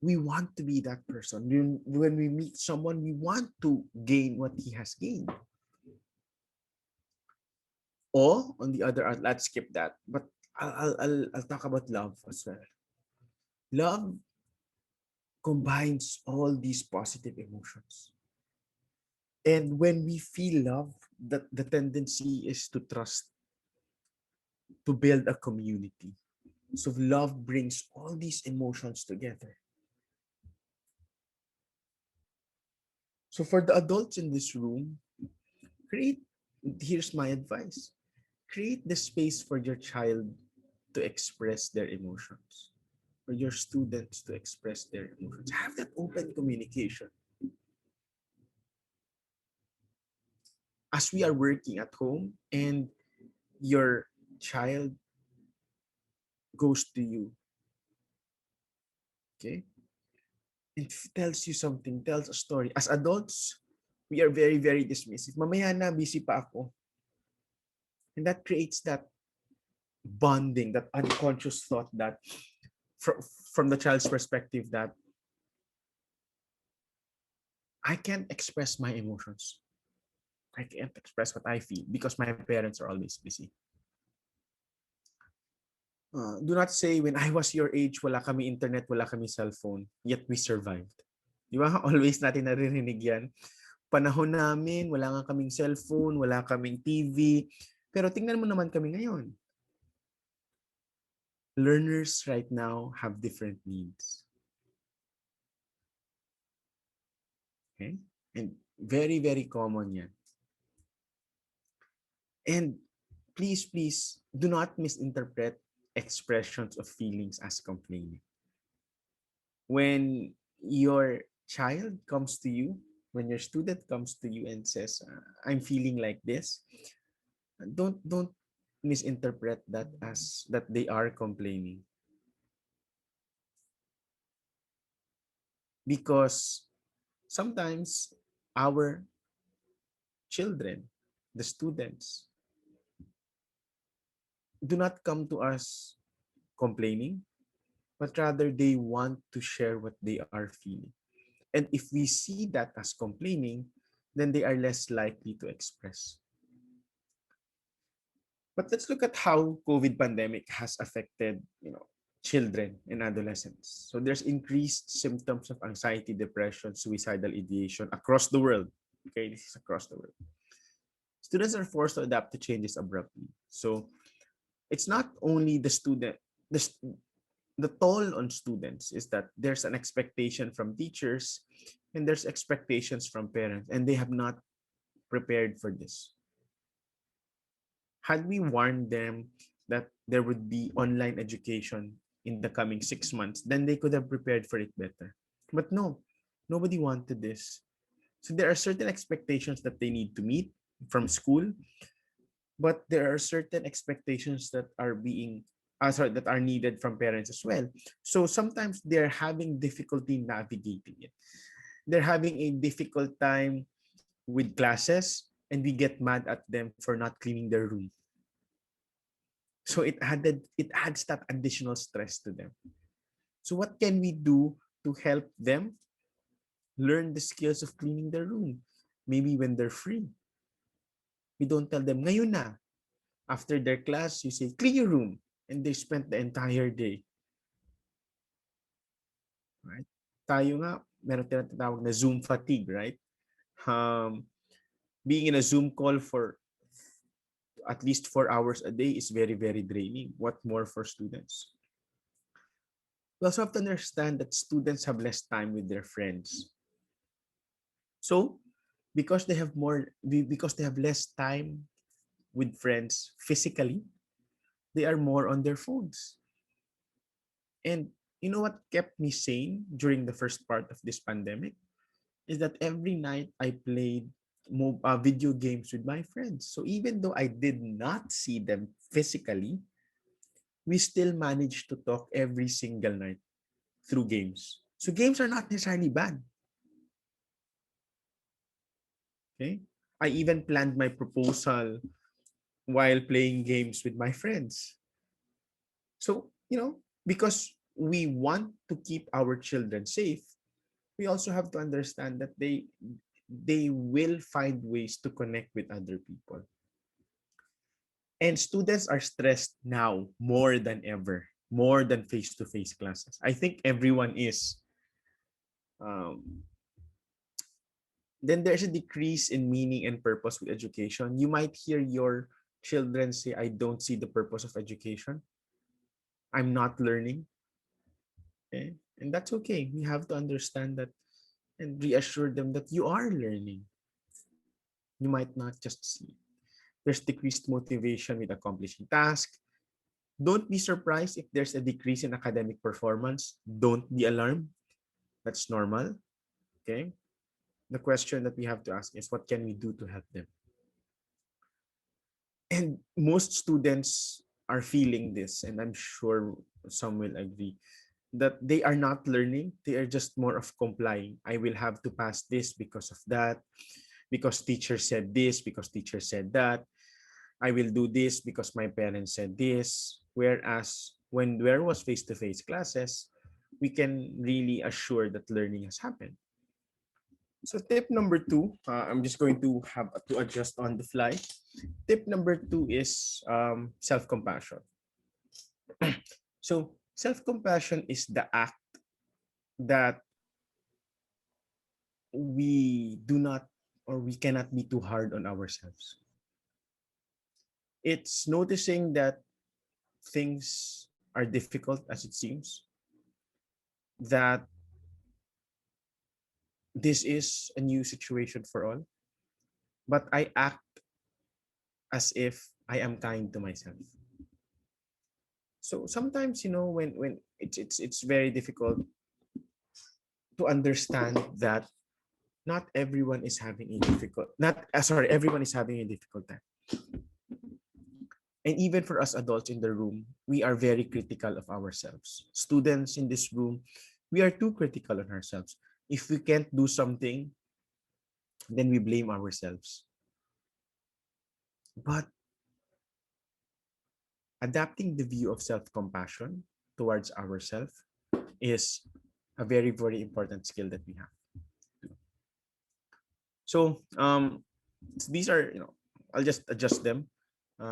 we want to be that person. When we meet someone, we want to gain what he has gained. Or on the other hand, let's skip that. But I'll talk about love as well. Love combines all these positive emotions. And when we feel love, the tendency is to trust, to build a community. So love brings all these emotions together. So for the adults in this room, create, here's my advice. Create the space for your child to express their emotions, for your students to express their emotions. Have that open communication. As we are working at home and your child goes to you, okay, and tells you something, tells a story. As adults, we are very, very dismissive. Mamaya na, busy pa ako. And that creates that bonding, that unconscious thought that from, from the child's perspective that I can't express my emotions. I can't express what I feel because my parents are always busy. Do not say, when I was your age, wala kami internet, wala kami cellphone, yet we survived. Di ba? Always natin naririnig yan. Panahon namin, wala nga kaming cellphone, wala kaming TV. Pero tingnan mo naman kami ngayon. Learners right now have different needs. Okay? And very, very common yan. And please, please, do not misinterpret expressions of feelings as complaining. When your child comes to you, when your student comes to you and says, I'm feeling like this, don't misinterpret that as that they are complaining. Because sometimes our children, the students, do not come to us complaining, but rather they want to share what they are feeling. And if we see that as complaining, then they are less likely to express. But let's look at how COVID pandemic has affected, children and adolescents. So there's increased symptoms of anxiety, depression, suicidal ideation across the world. Okay, this is across the world. Students are forced to adapt to changes abruptly. So it's not only the student, the, the toll on students is that there's an expectation from teachers and there's expectations from parents, and they have not prepared for this. Had we warned them that there would be online education in the coming 6 months, then they could have prepared for it better. But no, nobody wanted this. So there are certain expectations that they need to meet from school, but there are certain expectations that are that are needed from parents as well. So sometimes they're having difficulty navigating it. They're having a difficult time with classes, and we get mad at them for not cleaning their room. So it adds that additional stress to them. So what can we do to help them learn the skills of cleaning their room? Maybe when they're free. We don't tell them, ngayon na. After their class, you say, clean your room. And they spent the entire day. Right? Tayo nga, meron tinatawag na Zoom fatigue, right? Um, Being in a Zoom call for at least 4 hours a day is very, very draining. What more for students? We also have to understand that students have less time with their friends. So, because they have less time with friends physically, they are more on their phones. And you know what kept me sane during the first part of this pandemic is that every night I played video games with my friends. So even though I did not see them physically, we still managed to talk every single night through games. So games are not necessarily bad. Okay? I even planned my proposal while playing games with my friends. So, because we want to keep our children safe, we also have to understand that they will find ways to connect with other people. And students are stressed now more than ever, more than face-to-face classes. I think everyone is. Um, then there's a decrease in meaning and purpose with education. You might hear your children say, I don't see the purpose of education. I'm not learning. Okay? And that's okay. We have to understand that and reassure them that you are learning. You might not just see. There's decreased motivation with accomplishing tasks. Don't be surprised if there's a decrease in academic performance. Don't be alarmed. That's normal. Okay. The question that we have to ask is what can we do to help them? And most students are feeling this, and I'm sure some will agree that they are not learning. They are just more of complying. I will have to pass this because of that, because teacher said this, because teacher said that. I will do this because my parents said this. Whereas when there was face-to-face classes, we can really assure that learning has happened. So tip number two, I'm just going to have to adjust on the fly. Tip number two is self-compassion. So self-compassion is the act that we do not or we cannot be too hard on ourselves. It's noticing that things are difficult as it seems, that this is a new situation for all, but I act as if I am kind to myself. So sometimes, when it's very difficult to understand that not everyone is having a difficult not sorry everyone is having a difficult time. And even for us adults in the room, we are very critical of ourselves. Students in this room, we are too critical on ourselves. If we can't do something, then we blame ourselves. But adapting the view of self-compassion towards ourselves is a very, very important skill that we have. So these are, I'll just adjust them.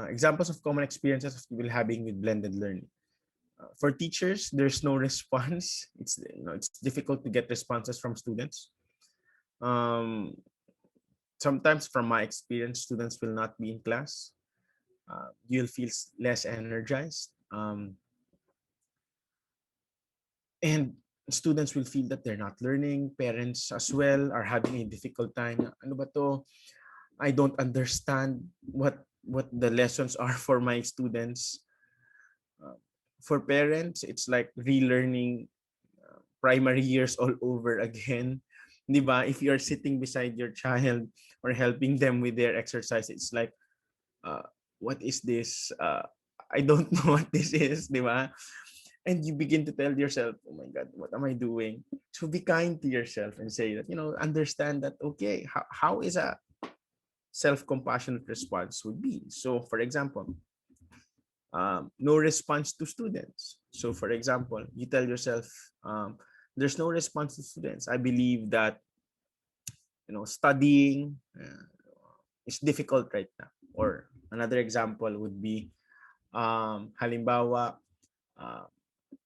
Examples of common experiences of people having with blended learning. For teachers, there's no response. It's difficult to get responses from students. Um, Sometimes, from my experience, students will not be in class. You'll feel less energized, and students will feel that they're not learning. Parents as well are having a difficult time. Ano ba to? I don't understand what the lessons are for my students. Uh, for parents, it's like relearning primary years all over again. 'Di ba? If you're sitting beside your child or helping them with their exercise, it's like, uh, what is this? I don't know what this is, 'di ba? And you begin to tell yourself, oh my God, what am I doing? So be kind to yourself and say that, understand that, okay, how is a self-compassionate response would be. So for example, no response to students. So for example, you tell yourself, there's no response to students. I believe that, studying is difficult right now. Or another example would be, halimbawa, uh,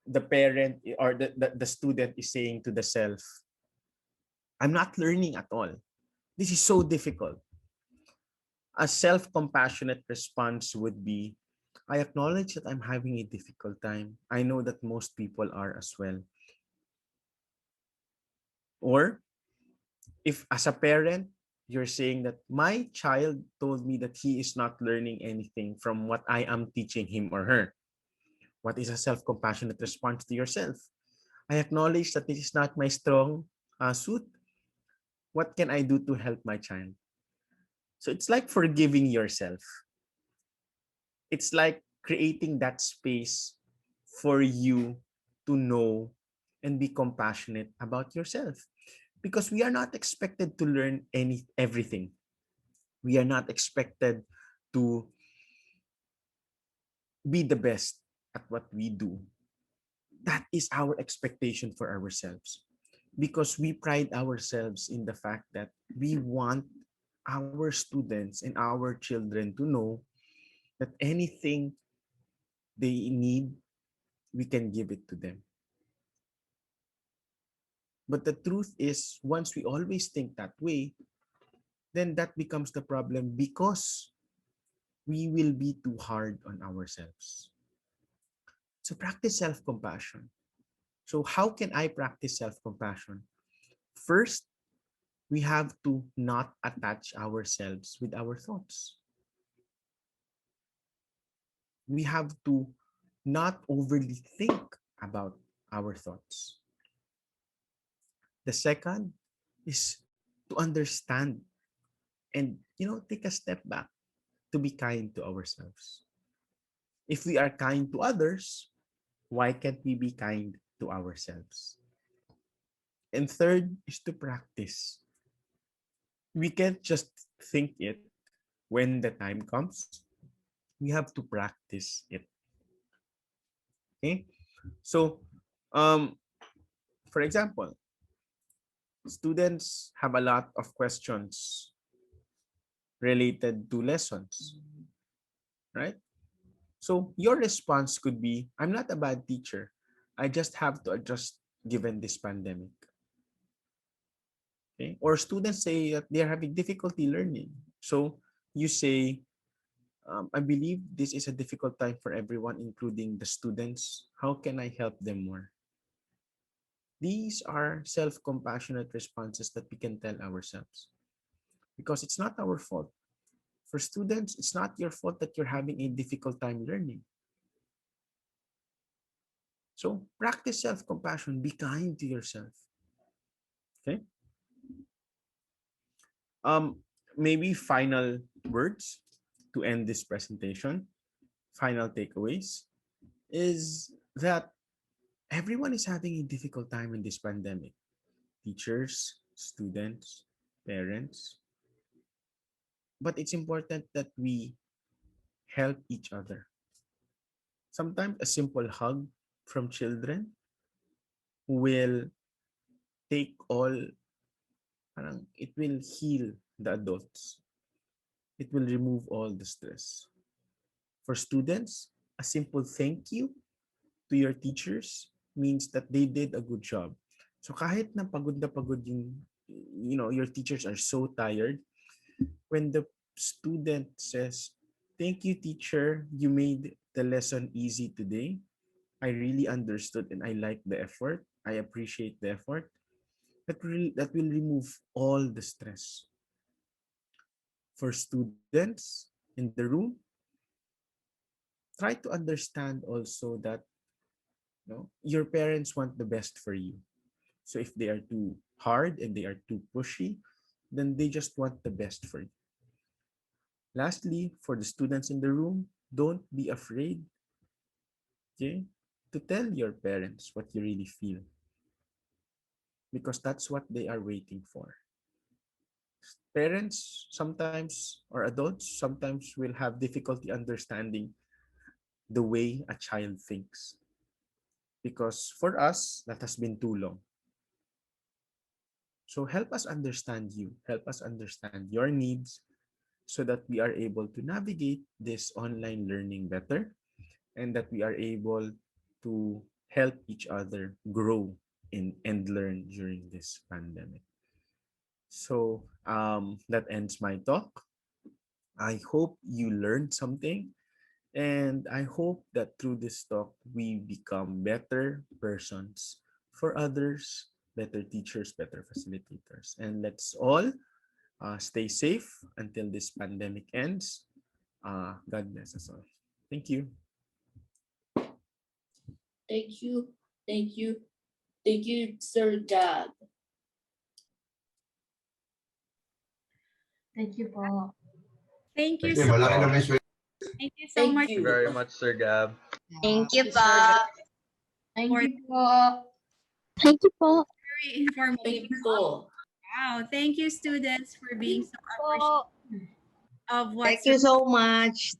the parent or the student is saying to the self, I'm not learning at all. This is so difficult. A self-compassionate response would be, I acknowledge that I'm having a difficult time. I know that most people are as well. Or if as a parent, you're saying that my child told me that he is not learning anything from what I am teaching him or her. What is a self-compassionate response to yourself? I acknowledge that this is not my strong suit. What can I do to help my child? So it's like forgiving yourself. It's like creating that space for you to know and be compassionate about yourself, because we are not expected to learn everything. We are not expected to be the best at what we do. That is our expectation for ourselves, because we pride ourselves in the fact that we want our students and our children to know that anything they need, we can give it to them. But the truth is, once we always think that way, then that becomes the problem because we will be too hard on ourselves. So practice self-compassion. So how can I practice self-compassion? First, we have to not attach ourselves with our thoughts. We have to not overly think about our thoughts. The second is to understand and take a step back to be kind to ourselves. If we are kind to others, why can't we be kind to ourselves? And third is to practice. We can't just think it when the time comes. We have to practice it. Okay? So, um, for example, students have a lot of questions related to lessons, right? So your response could be, I'm not a bad teacher. I just have to adjust given this pandemic. Okay? Or students say that they're having difficulty learning. So you say, I believe this is a difficult time for everyone, including the students. How can I help them more? These are self-compassionate responses that we can tell ourselves because it's not our fault. For students, it's not your fault that you're having a difficult time learning. So practice self-compassion. Be kind to yourself. Okay. Um, Maybe final words to end this presentation. Final takeaways is that everyone is having a difficult time in this pandemic. Teachers, students, parents. But it's important that we help each other. Sometimes a simple hug from children will take all, parang it will heal the adults. It will remove all the stress. For students, a simple thank you to your teachers means that they did a good job. So kahit na pagod yung, your teachers are so tired, when the student says, thank you, teacher, you made the lesson easy today. I really understood and I like the effort. I appreciate the effort. That will remove all the stress. For students in the room, try to understand also that your parents want the best for you. So if they are too hard and they are too pushy, then they just want the best for you. Lastly, for the students in the room, don't be afraid, okay, to tell your parents what you really feel because that's what they are waiting for. Parents sometimes, or adults sometimes, will have difficulty understanding the way a child thinks because for us, that has been too long. So help us understand you, help us understand your needs so that we are able to navigate this online learning better and that we are able to help each other grow and learn during this pandemic. So that ends my talk. I hope you learned something, and I hope that through this talk, we become better persons for others, better teachers, better facilitators. And let's all stay safe until this pandemic ends. God bless us all. Thank you. Thank you. Thank you. Thank you, Sir Gab. Thank you po. Thank you Thank so you much. po. Thank you so Thank much Thank you you. very much, Sir Gab. Thank you Sir po. Gab. Thank for you po. Thank you po. very Thank informative. you po. Wow. Thank you, students, for being so Po. appreciative of what Thank you so much.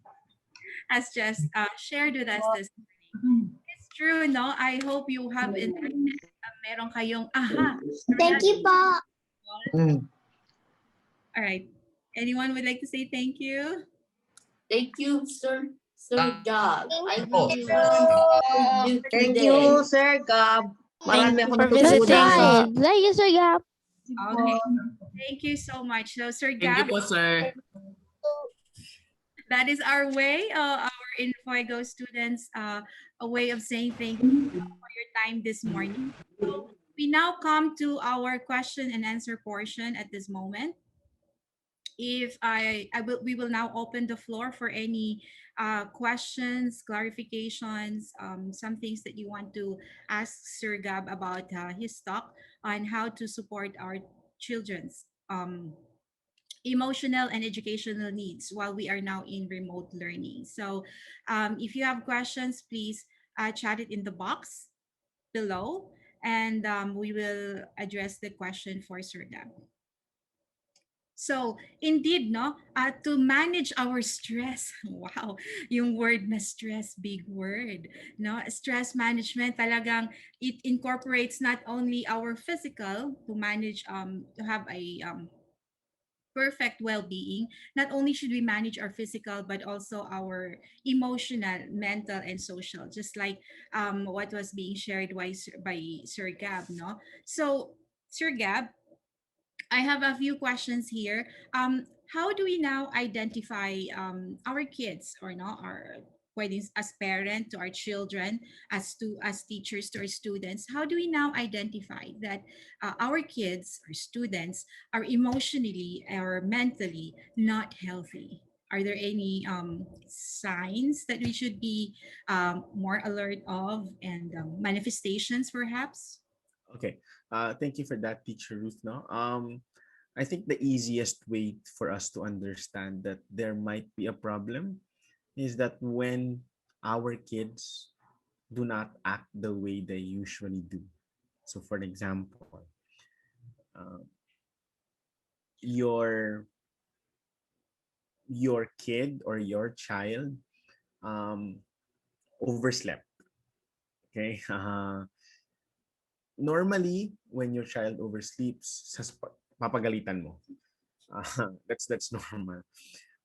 has just shared with us this morning. It's true, no? I hope you have enjoyed it. Meron kayong aha. Thank you po. All right. Anyone would like to say thank you? Thank you, Sir Gab. I Thank will you. learn with you Thank today. you, Sir Gab. Thank Marami you ako for natutunan visiting. sa Thank you, Sir Gab. Okay. Thank you so much. So, Sir Thank you Gab, po, sir. that is our way, our Infuego students, a way of saying thank you for your time this morning. So we now come to our question and answer portion at this moment. If I will, we will now open the floor for any questions, clarifications, some things that you want to ask Sir Gab about his talk on how to support our children's emotional and educational needs while we are now in remote learning. So if you have questions, please chat it in the box below, and we will address the question for Sir Gab. So, indeed, no, to manage our stress. Wow, yung word na stress, big word. No, stress management talagang it incorporates not only our physical to manage to have a perfect well-being. Not only should we manage our physical but also our emotional, mental, and social, just like what was being shared by Sir Gab, no? So, Sir Gab, I have a few questions here. How do we now identify our kids, or no, our pwedeng as parent to our children, as teachers to our students? How do we now identify that our kids or students are emotionally or mentally not healthy? Are there any signs that we should be more alert of, and manifestations perhaps? Okay. Thank you for that, Teacher Ruth. No. I think the easiest way for us to understand that there might be a problem is that when our kids do not act the way they usually do. So, for example, uh, your your kid or your child um, overslept. Okay. Normally, when your child oversleeps, papagalitan mo. That's normal.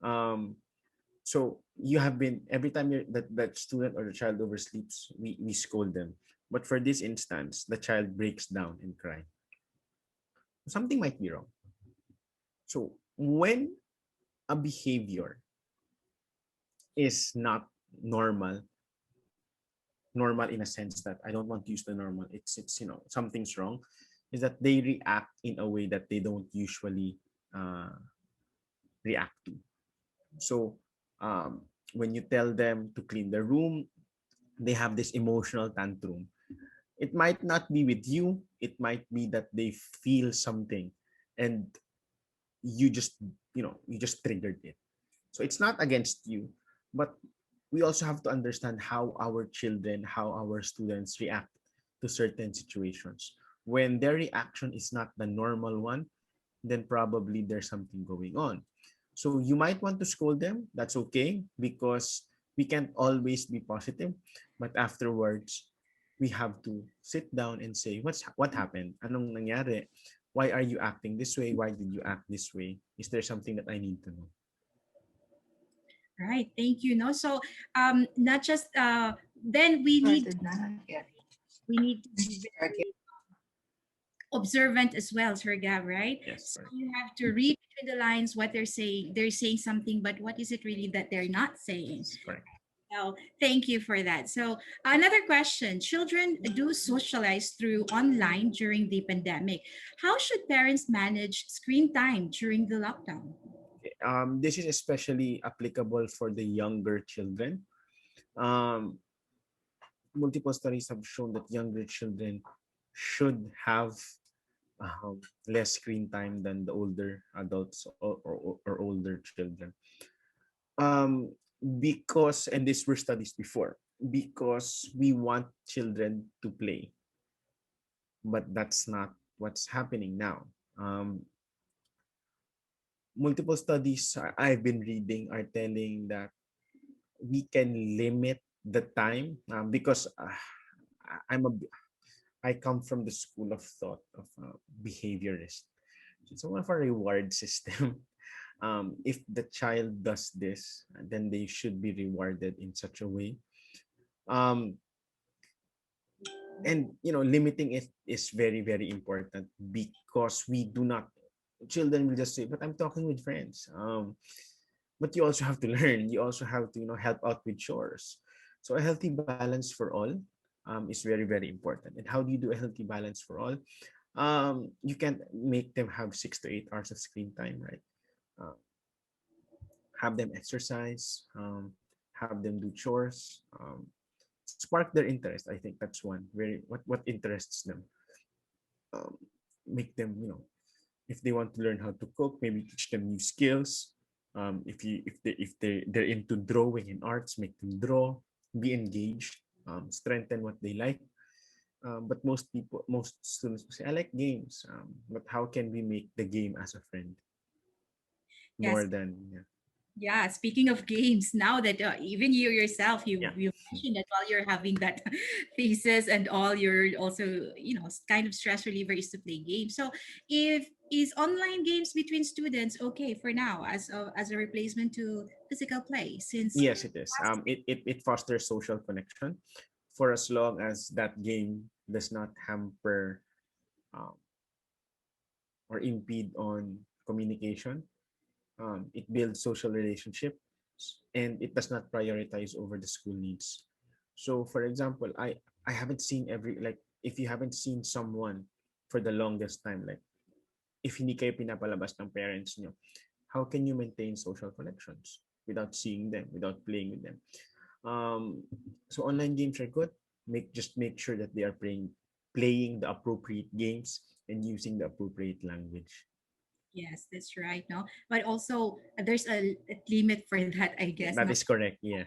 Um, so you have been every time that student or the child oversleeps, we scold them. But for this instance, the child breaks down and cry. Something might be wrong. So when a behavior is not normal, normal in a sense that I don't want to use the normal, it's something's wrong, is that they react in a way that they don't usually uh, react to. So when you tell them to clean the room, they have this emotional tantrum. It might not be with you, it might be that they feel something, and you just you just triggered it. So it's not against you, but we also have to understand how our children, how our students react to certain situations. When their reaction is not the normal one, then probably there's something going on. So you might want to scold them. That's okay, because we can't always be positive. But afterwards, we have to sit down and say, what happened? Anong nangyari? Why are you acting this way? Why did you act this way? Is there something that I need to know? Right, thank you. No, so not just then we need to be very observant as well, Sir Gab, right? Yes, So correct. you have to read between the lines what they're saying. They're saying something, but what is it really that they're not saying? Yes, correct. So thank you for that. So another question: children do socialize through online during the pandemic. How should parents manage screen time during the lockdown? This is especially applicable for the younger children. Um, Multiple studies have shown that younger children should have less screen time than the older adults or older children. Um, because, and these were studies before, because we want children to play, but that's not what's happening now. Multiple studies I've been reading are telling that we can limit the time, because I'm a I come from the school of thought of behaviorist. It's one of a reward system. If the child does this, then they should be rewarded in such a way. Um, and limiting it is very, very important, because we do not children will just say, but I'm talking with friends. But you also have to learn, you also have to help out with chores. So a healthy balance for all is very, very important. And how do you do a healthy balance for all? You can make them have 6 to 8 hours of screen time, right? uh, have them exercise, have them do chores, spark their interest. I think that's one very what interests them. um, Make them, if they want to learn how to cook, maybe teach them new skills. If they're into drawing and arts, make them draw, be engaged, strengthen what they like. But most students will say, I like games, but how can we make the game as a friend Yes. more than, yeah. Yeah, speaking of games, now that even you yourself, Yeah. you mentioned that while you're having that thesis and all, you're also, kind of stress reliever is to play games. So, if is online games between students okay for now as a replacement to physical play? Since Yes, it is. It fosters social connection for as long as that game does not hamper um, or impede on communication. It builds social relationships, and it does not prioritize over the school needs. So, for example, I haven't seen every, like, if you haven't seen someone for the longest time, like if hindi kayo pinapalabas ng parents nyo, how can you maintain social connections without seeing them, without playing with them? So online games are good. Make sure that they are playing the appropriate games and using the appropriate language. yes, that's right. No, but also there's a limit for that, I guess. That No, is correct. Yes.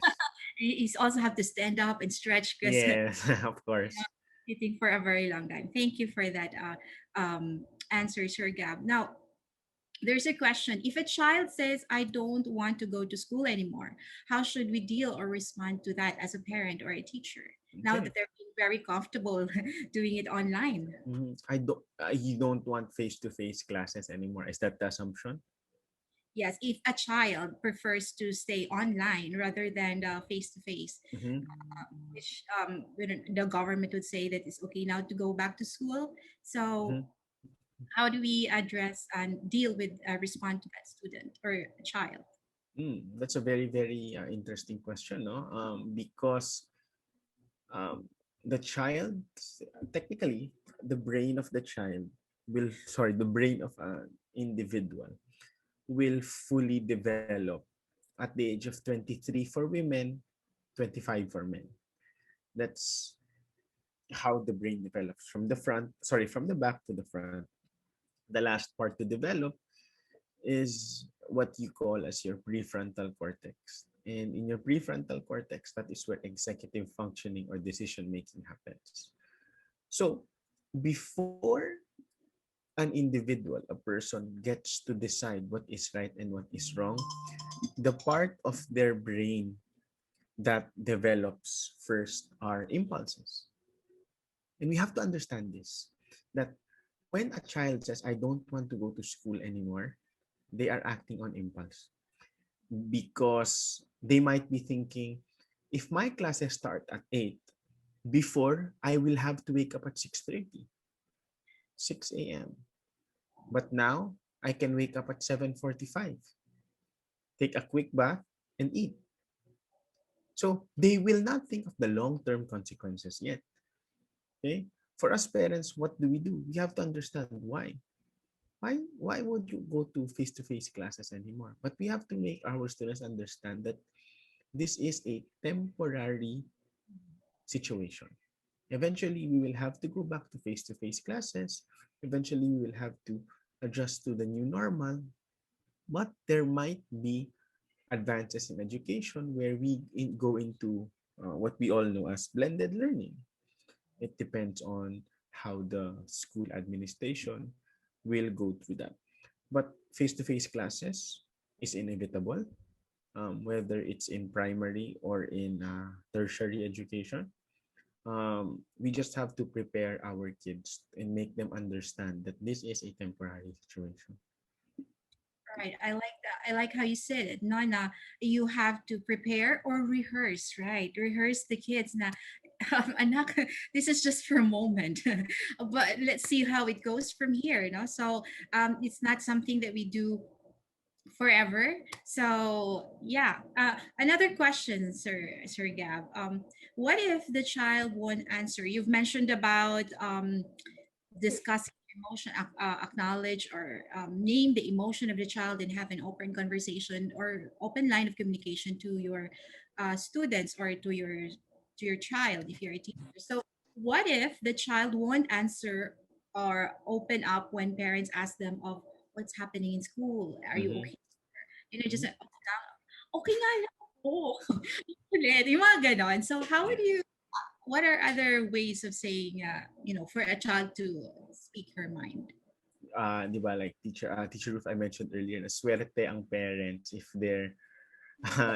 you also have to stand up and stretch because Yes, of course. sitting for a very long time. Thank you for that answer, Sir Gab. Now, there's a question. If a child says, I don't want to go to school anymore, how should we deal or respond to that as a parent or a teacher? Now Okay. that they're being very comfortable doing it online. You don't want face-to-face classes anymore. Is that the assumption? Yes, if a child prefers to stay online rather than face to face, Mm-hmm. which the government would say that it's okay now to go back to school. So, Mm-hmm. how do we address and deal with respond to that student or child? That's a very, very interesting question, no? Because the child, technically, the brain of the child the brain of an individual will fully develop at the age of 23 for women, 25 for men. That's how the brain develops from the back to the front. The last part to develop is what you call as your prefrontal cortex. And in your prefrontal cortex, that is where executive functioning or decision making happens. So before an individual, a person gets to decide what is right and what is wrong, the part of their brain that develops first are impulses. And we have to understand this, that when a child says, I don't want to go to school anymore, they are acting on impulse, because they might be thinking, if my classes start at 8, before I will have to wake up at 6:30, 6 a.m. But now I can wake up at 7:45, take a quick bath, and eat. So they will not think of the long-term consequences yet. Okay? For us parents, what do? We have to understand why. Why would you go to face-to-face classes anymore? But we have to make our students understand that this is a temporary situation. Eventually, we will have to go back to face-to-face classes. Eventually, we will have to adjust to the new normal. But there might be advances in education where go into what we all know as blended learning. It depends on how the school administration will go through that. But face-to-face classes is inevitable, whether it's in primary or in tertiary education. We just have to prepare our kids and make them understand that this is a temporary situation. Right. I like that. I like how you said it. No, no, you have to prepare or rehearse, right? Rehearse the kids. Now, anak, this is just for a moment, but let's see how it goes from here. So it's not something that we do forever. So yeah, another question, Sir Gab. What if the child won't answer? You've mentioned about discussing emotion, acknowledge or name the emotion of the child and have an open conversation or open line of communication to your students or to your child if you're a teacher. So what if the child won't answer or open up when parents ask them of what's happening in school? Are you Mm-hmm. okay? Just Mm-hmm. like, okay nga lang ako. Ulit, yung mga ganon. So how would Yeah. you, what are other ways of saying, for a child to speak her mind? Di ba, like teacher Ruth, I mentioned earlier, na swerte ang parents if their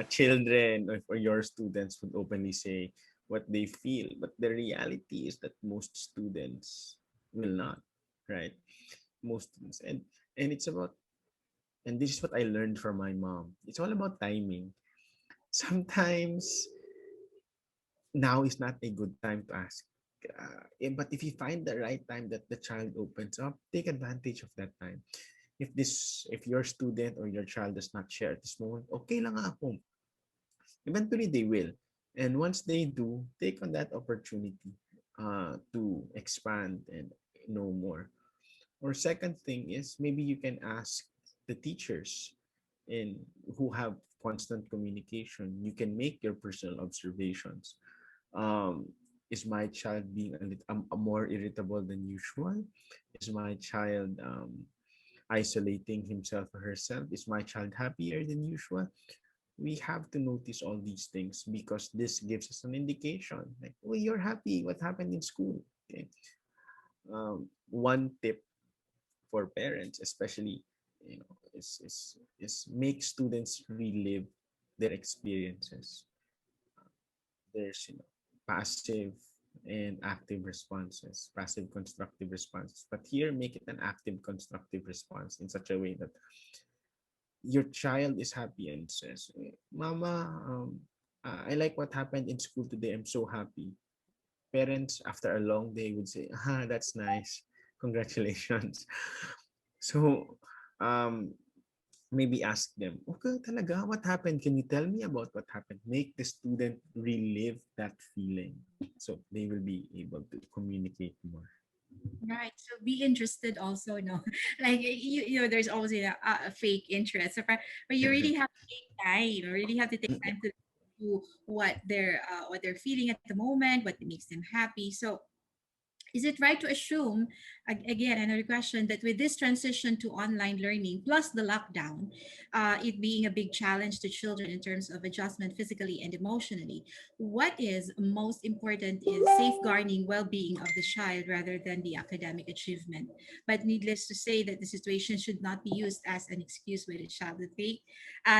children or your students would openly say what they feel. But the reality is that most students will not, right? Most students. And it's about, and this is what I learned from my mom. It's all about timing. Sometimes now is not a good time to ask. But if you find the right time that the child opens up, take advantage of that time. If your student or your child does not share at this moment, okay lang nga ako. Eventually they will. And once they do, take on that opportunity to expand and know more. Or second thing is maybe you can ask the teachers in who have constant communication. You can make your personal observations. um is my child being more irritable than usual? Is my child isolating himself or herself? Is my child happier than usual? We have to notice all these things because this gives us an indication like, oh, you're happy, what happened in school? Okay. One tip for parents especially, is make students relive their experiences. There's, passive and active responses, passive constructive responses. But here, make it an active constructive response in such a way that your child is happy and says, Mama, I like what happened in school today. I'm so happy. Parents, after a long day, would say, that's nice. Congratulations. So, um, maybe ask them, okay, talaga, what happened? Can you tell me about what happened? Make the student relive that feeling so they will be able to communicate more. Right. So be interested also, no? Like there's always a fake interest. So, but you really have to take time. You really have to take time to do what they're feeling at the moment, what makes them happy. So is it right to assume, again, another question, that with this transition to online learning plus the lockdown, it being a big challenge to children in terms of adjustment physically and emotionally, what is most important is safeguarding well-being of the child rather than the academic achievement. But needless to say that the situation should not be used as an excuse by the child to take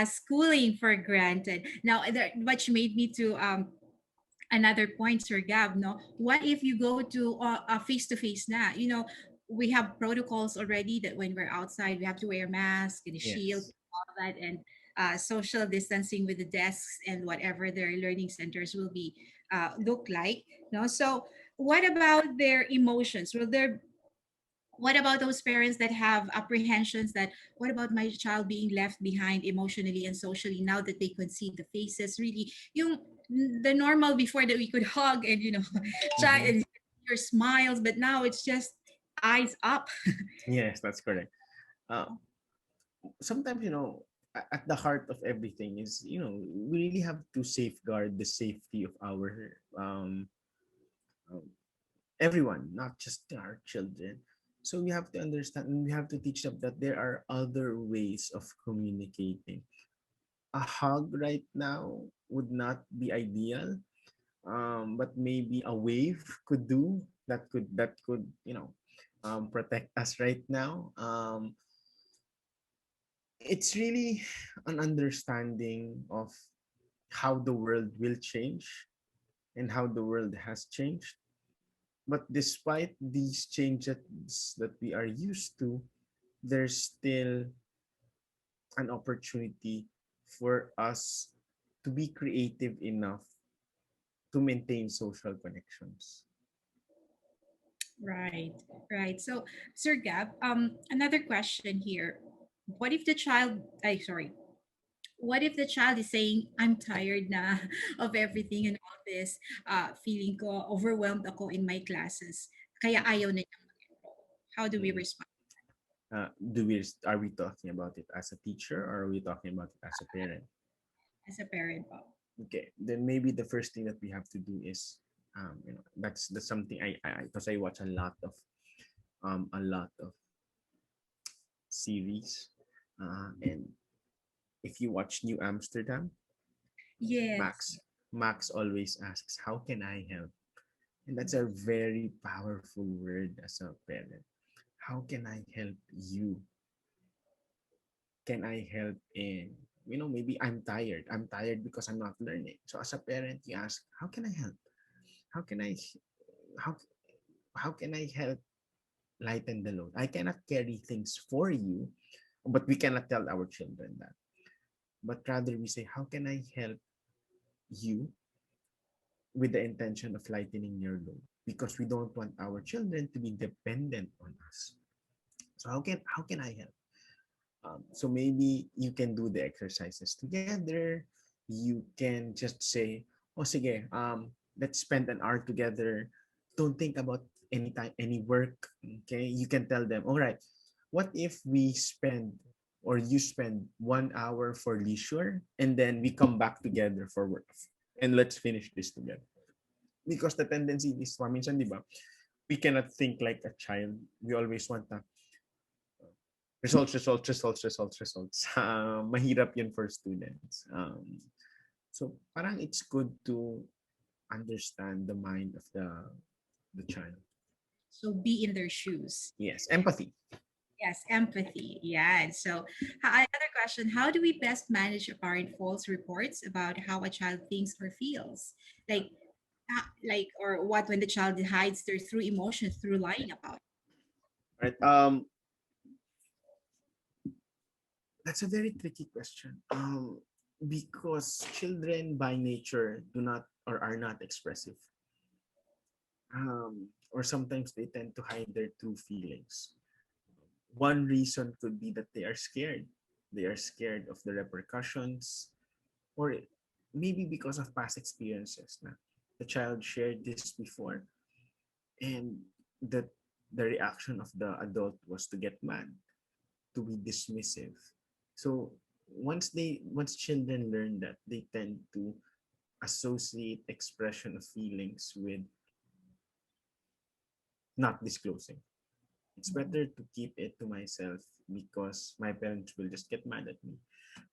schooling for granted. Now, which made me to another point, Sir Gab, no? What if you go to a face-to-face na? We have protocols already that when we're outside, we have to wear masks and a shield, Yes. all that, and social distancing with the desks and whatever their learning centers will be look like. No, so what about their emotions? What about those parents that have apprehensions that what about my child being left behind emotionally and socially now that they could see the faces really yung the normal before that we could hug and chat Mm-hmm. and your smiles, but now it's just eyes up. Yes, that's correct. Uh, Sometimes, at the heart of everything is, we really have to safeguard the safety of our um, everyone, not just our children. So we have to understand and we have to teach them that there are other ways of communicating. A hug right now would not be ideal, but maybe a wave could do that could protect us right now. It's really an understanding of how the world will change and how the world has changed. But despite these changes that we are used to, there's still an opportunity for us to be creative enough to maintain social connections. Right, right. So, Sir Gab, another question here. What if the child, I sorry, what if the child is saying, I'm tired na of everything and all this, feeling ko overwhelmed ako in my classes, kaya ayaw na niya mag-enroll. How do we Mm. respond Are we talking about it as a teacher or are we talking about it as a parent? as a parent po? Okay, then maybe the first thing that we have to do is, that's something I because I watch a lot of series, and if you watch New Amsterdam, Yes. Max Max always asks, "How can I help?" And that's a very powerful word as a parent. How can I help you? Can I help in, maybe I'm tired because I'm not learning. So as a parent, you ask, how can I help? How can I how how can I help lighten the load? I cannot carry things for you, but we cannot tell our children that. But rather we say, how can I help you, with the intention of lightening your load? Because we don't want our children to be dependent on us. So how can I help? So maybe you can do the exercises together. You can just say, "Oh, sige, let's spend an hour together. Don't think about any work." Okay, you can tell them, "All right, what if we spend or you spend 1 hour for leisure and then we come back together for work and let's finish this together." Because the tendency is, minsan, di ba, we cannot think like a child. We always want results. Mahirap yun for students. So parang it's good to understand the mind of the child. So be in their shoes. Yes, empathy. Yes, empathy. Yeah. So, another question: how do we best manage a parent false reports about how a child thinks or feels? Or what when the child hides their true emotions through lying about it? Right. That's a very tricky question. Because children by nature do not or are not expressive. Or sometimes they tend to hide their true feelings. One reason could be that they are scared. They are scared of the repercussions, or maybe because of past experiences. Na the child shared this before, and that the reaction of the adult was to get mad, to be dismissive. So once children learn that, they tend to associate expression of feelings with not disclosing. It's better to keep it to myself because my parents will just get mad at me.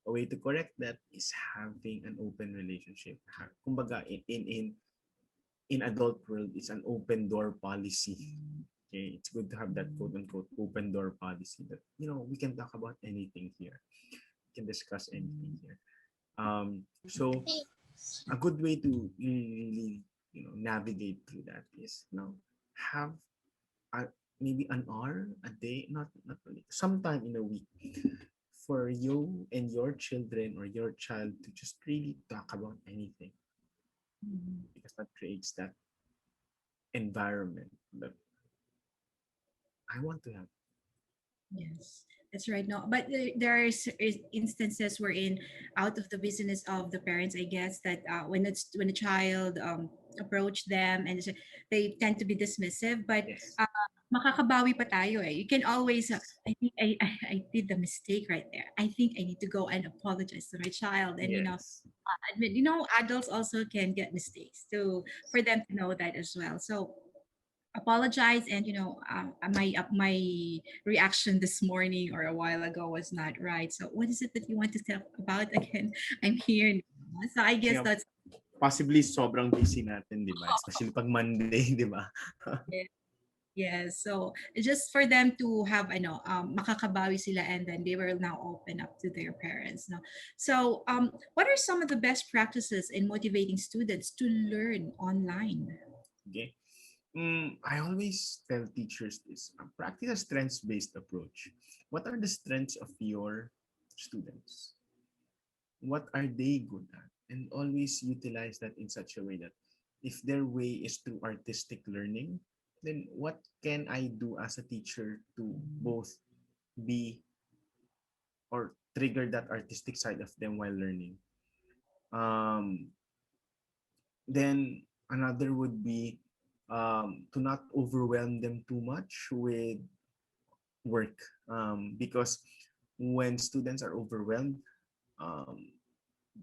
A way to correct that is having an open relationship. Kumbaga, in adult world, it's an open door policy. Okay, it's good to have that quote unquote open door policy that we can talk about anything here. We can discuss anything here. So a good way to really navigate through that is have a, maybe an hour a day, not really, sometime in a week, for you and your children or your child to just really talk about anything, because that creates that environment that I want to have. Yes, that's right. No, but there is instances wherein out of the business of the parents, I guess that when a child approach them and they tend to be dismissive, but Yes. makakabawi pa tayo eh. You can always, I think I did the mistake right there. I think I need to go and apologize to my child, and Yes. admit, adults also can get mistakes, so for them to know that as well. So apologize, and my reaction this morning or a while ago was not right. So what is it that you want to talk about again? I'm here now. So I guess Yeah, that's possibly sobrang busy natin, di ba? Especially pag Monday, di ba? it. Yes. So just for them to have makakabawi sila, and then they will now open up to their parents. No. So what are some of the best practices in motivating students to learn online? Okay. I always tell teachers this: practice a strengths-based approach. What are the strengths of your students? What are they good at? And always utilize that in such a way that if their way is through artistic learning, then what can I do as a teacher to both be or trigger that artistic side of them while learning? Um, then another would be to not overwhelm them too much with work, because when students are overwhelmed, um,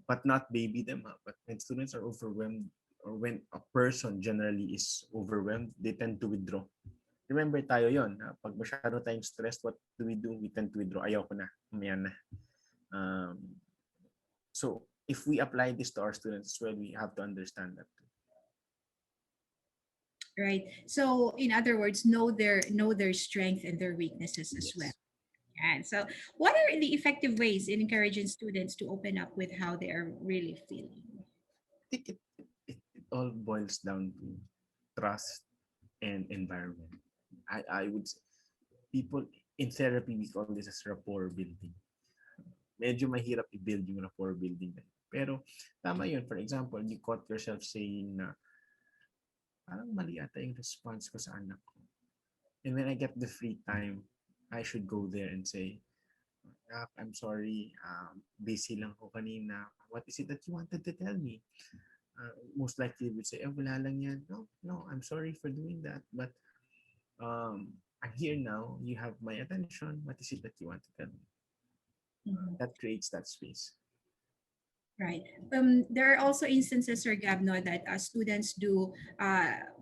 but not baby them up, but when students are overwhelmed or when a person generally is overwhelmed, they tend to withdraw. Remember tayo yon, pag masyado tayong stressed, what do? We tend to withdraw. Ayaw ko na, mamaya na. Um, so if we apply this to our students as well, we have to understand that. Right. So in other words, know their strength and their weaknesses as well. Yes. And so what are the effective ways in encouraging students to open up with how they are really feeling? I think it all boils down to trust and environment. I would say people in therapy, we call this as rapport building. Medyo mahirap i-build yung rapport building. Pero tama yun. For example, you caught yourself saying na parang mali ata yung response ko sa anak ko. And when I get the free time, I should go there and say, I'm sorry, busy lang ko kanina. What is it that you wanted to tell me? Most likely would say, wala lang yan. No, I'm sorry for doing that. But I'm here now. You have my attention. What is it that you want to tell me? That creates that space. Right. There are also instances, Sir Gabno, that students do,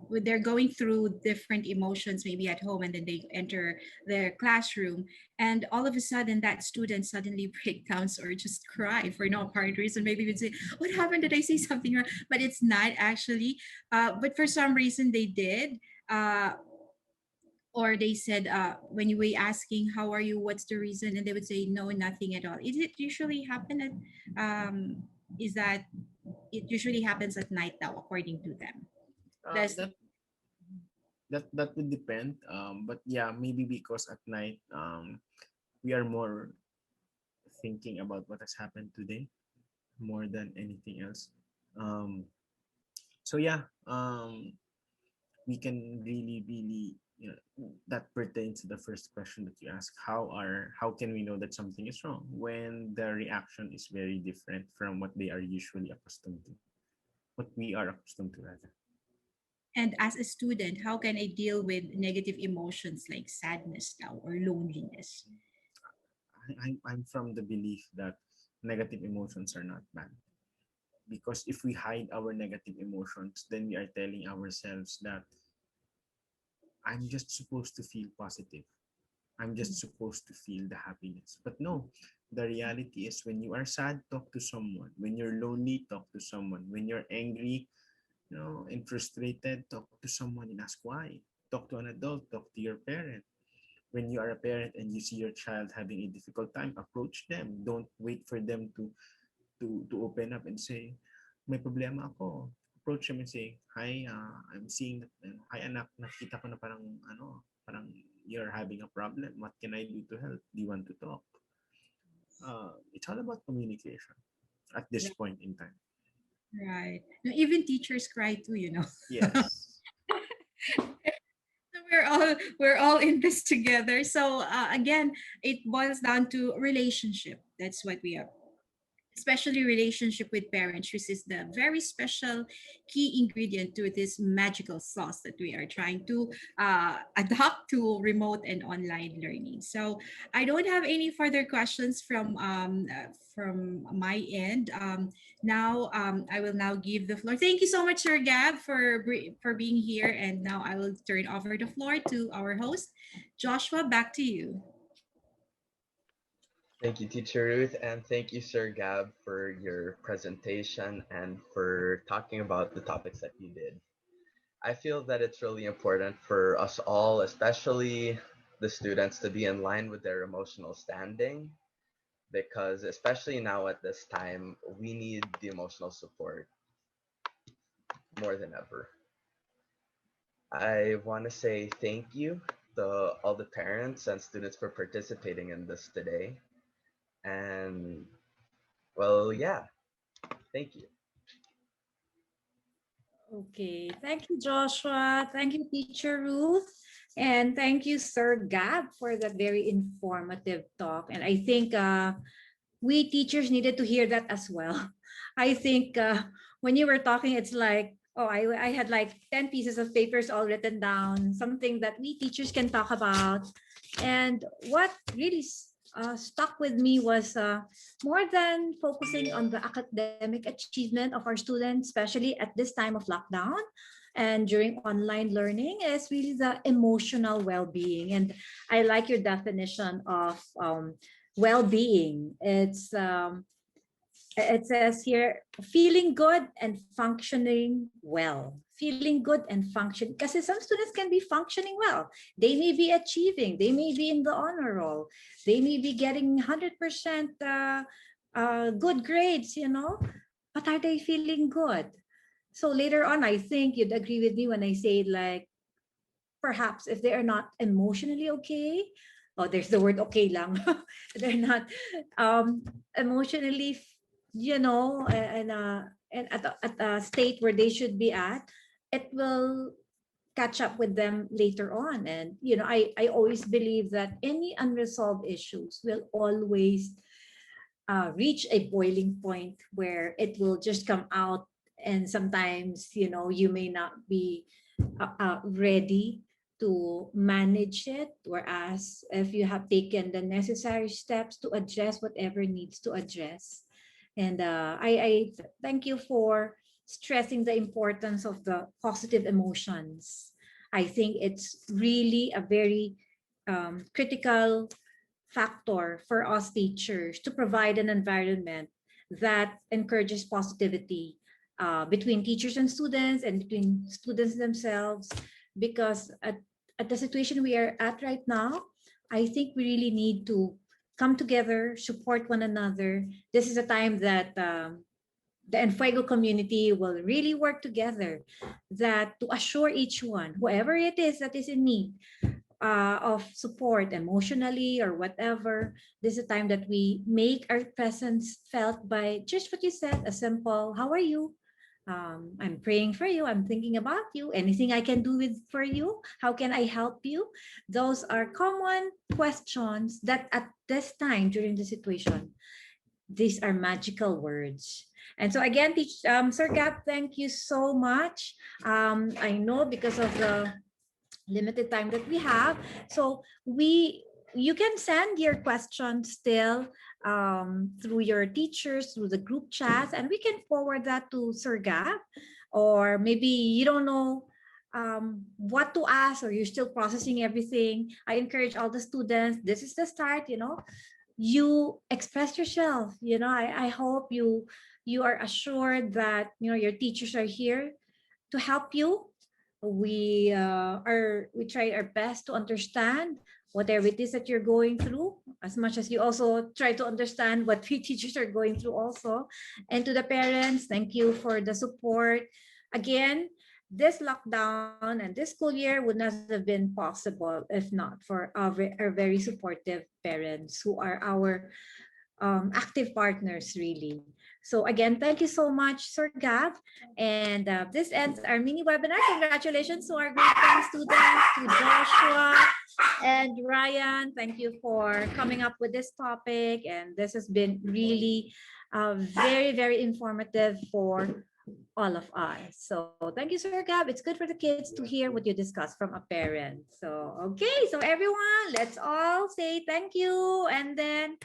when they're going through different emotions, maybe at home, and then they enter their classroom, and all of a sudden that student suddenly breakdowns or just cry for no apparent reason. Maybe we'd say, "What happened? Did I say something wrong?" But it's not actually. But for some reason they did. Or they said, when you were asking how are you, what's the reason, and they would say no, nothing at all. Is it usually happen at is that it usually happens at night now, according to them? Uh, Does that that would depend. But yeah, maybe because at night we are more thinking about what has happened today more than anything else. Um, so yeah, we can really, you know, that pertains to the first question that you asked. How can we know that something is wrong when the reaction is very different from what they are usually accustomed to, what we are accustomed to rather. and as a student, how can I deal with negative emotions like sadness now or loneliness? I'm from the belief that negative emotions are not bad, because if we hide our negative emotions, then we are telling ourselves that I'm just supposed to feel positive. I'm just supposed to feel the happiness. But no, the reality is when you are sad, talk to someone. When you're lonely, talk to someone. When you're angry, and frustrated, talk to someone and ask why. Talk to an adult, talk to your parent. When you are a parent and you see your child having a difficult time, approach them. Don't wait for them to open up and say, may problema ako. Approach them and say, hi, I'm seeing that, hi anak, nakita ko na parang you're having a problem. What can I do to help? Do you want to talk? It's all about communication at this point in time. Right. No, even teachers cry too. Yes. So we're all in this together. So again, it boils down to relationship. That's what we are, especially relationship with parents, which is the very special key ingredient to this magical sauce that we are trying to adopt to remote and online learning. So I don't have any further questions from my end. Now I will now give the floor. Thank you so much, Sir Gab, for being here. And now I will turn over the floor to our host, Joshua. Back to you. Thank you, Teacher Ruth, and thank you, Sir Gab, for your presentation and for talking about the topics that you did. I feel that it's really important for us all, especially the students, to be in line with their emotional standing, because especially now at this time, we need the emotional support more than ever. I want to say thank you to all the parents and students for participating in this today. And well, yeah, thank you. Okay, thank you, Joshua. Thank you, Teacher Ruth. And thank you, Sir Gab, for that very informative talk. And I think we teachers needed to hear that as well. I think when you were talking, it's like, oh, I had like 10 pieces of papers all written down, something that we teachers can talk about. And what really stuck with me was more than focusing on the academic achievement of our students, especially at this time of lockdown and during online learning, is really the emotional well-being. And I like your definition of well-being. It says here, feeling good and functioning well. Feeling good and function. Because some students can be functioning well. They may be achieving. They may be in the honor roll. They may be getting 100% good grades, you know. But are they feeling good? So later on, I think you'd agree with me when I say, like, perhaps if they are not emotionally okay, oh, there's the word okay lang. They're not emotionally, you know, and at a state where they should be at, it will catch up with them later on. And, you know, I always believe that any unresolved issues will always reach a boiling point where it will just come out. And sometimes, you know, you may not be ready to manage it, whereas if you have taken the necessary steps to address whatever needs to address. And thank you for stressing the importance of the positive emotions. I think it's really a very critical factor for us teachers to provide an environment that encourages positivity between teachers and students and between students themselves. Because at the situation we are at right now, I think we really need to come together, support one another. This is a time that the Enfuego community will really work together, that to assure each one, whoever it is that is in need of support emotionally or whatever. This is a time that we make our presence felt by just what you said, a simple, how are you? I'm praying for you. I'm thinking about you. Anything I can do with for you? How can I help you? Those are common questions that at this time during the situation, these are magical words. And so again, Sir Gap, thank you so much. I know because of the limited time that we have, so you can send your questions still through your teachers, through the group chats, and we can forward that to Sir Gap. Or maybe you don't know what to ask, or you're still processing everything. I encourage all the students, this is the start, you know, you express yourself. You know, I hope you are assured that, you know, your teachers are here to help you. We try our best to understand whatever it is that you're going through, as much as you also try to understand what we teachers are going through also. And to the parents, thank you for the support. Again, this lockdown and this school year would not have been possible if not for our very supportive parents, who are our active partners, really. So again, thank you so much, Sir Gav. And this ends our mini webinar. Congratulations to our grade 10 students, to Joshua and Ryan. Thank you for coming up with this topic. And this has been really very, very informative for all of us. So thank you, Sir Gab. It's good for the kids to hear what you discuss from a parent. So, okay. So everyone, let's all say thank you. And then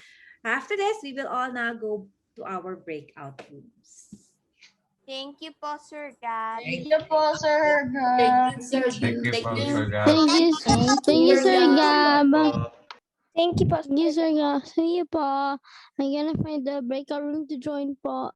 after this, we will all now go to our breakout rooms. Thank you po, Sir Gab. Thank you po, Sir Thank you, Gab. sir. Thank you Thank po, you. Sir Gab. Thank you, Sir Gab. Thank you po. Thank you, Sir Gab. See you po. I'm gonna find the breakout room to join po.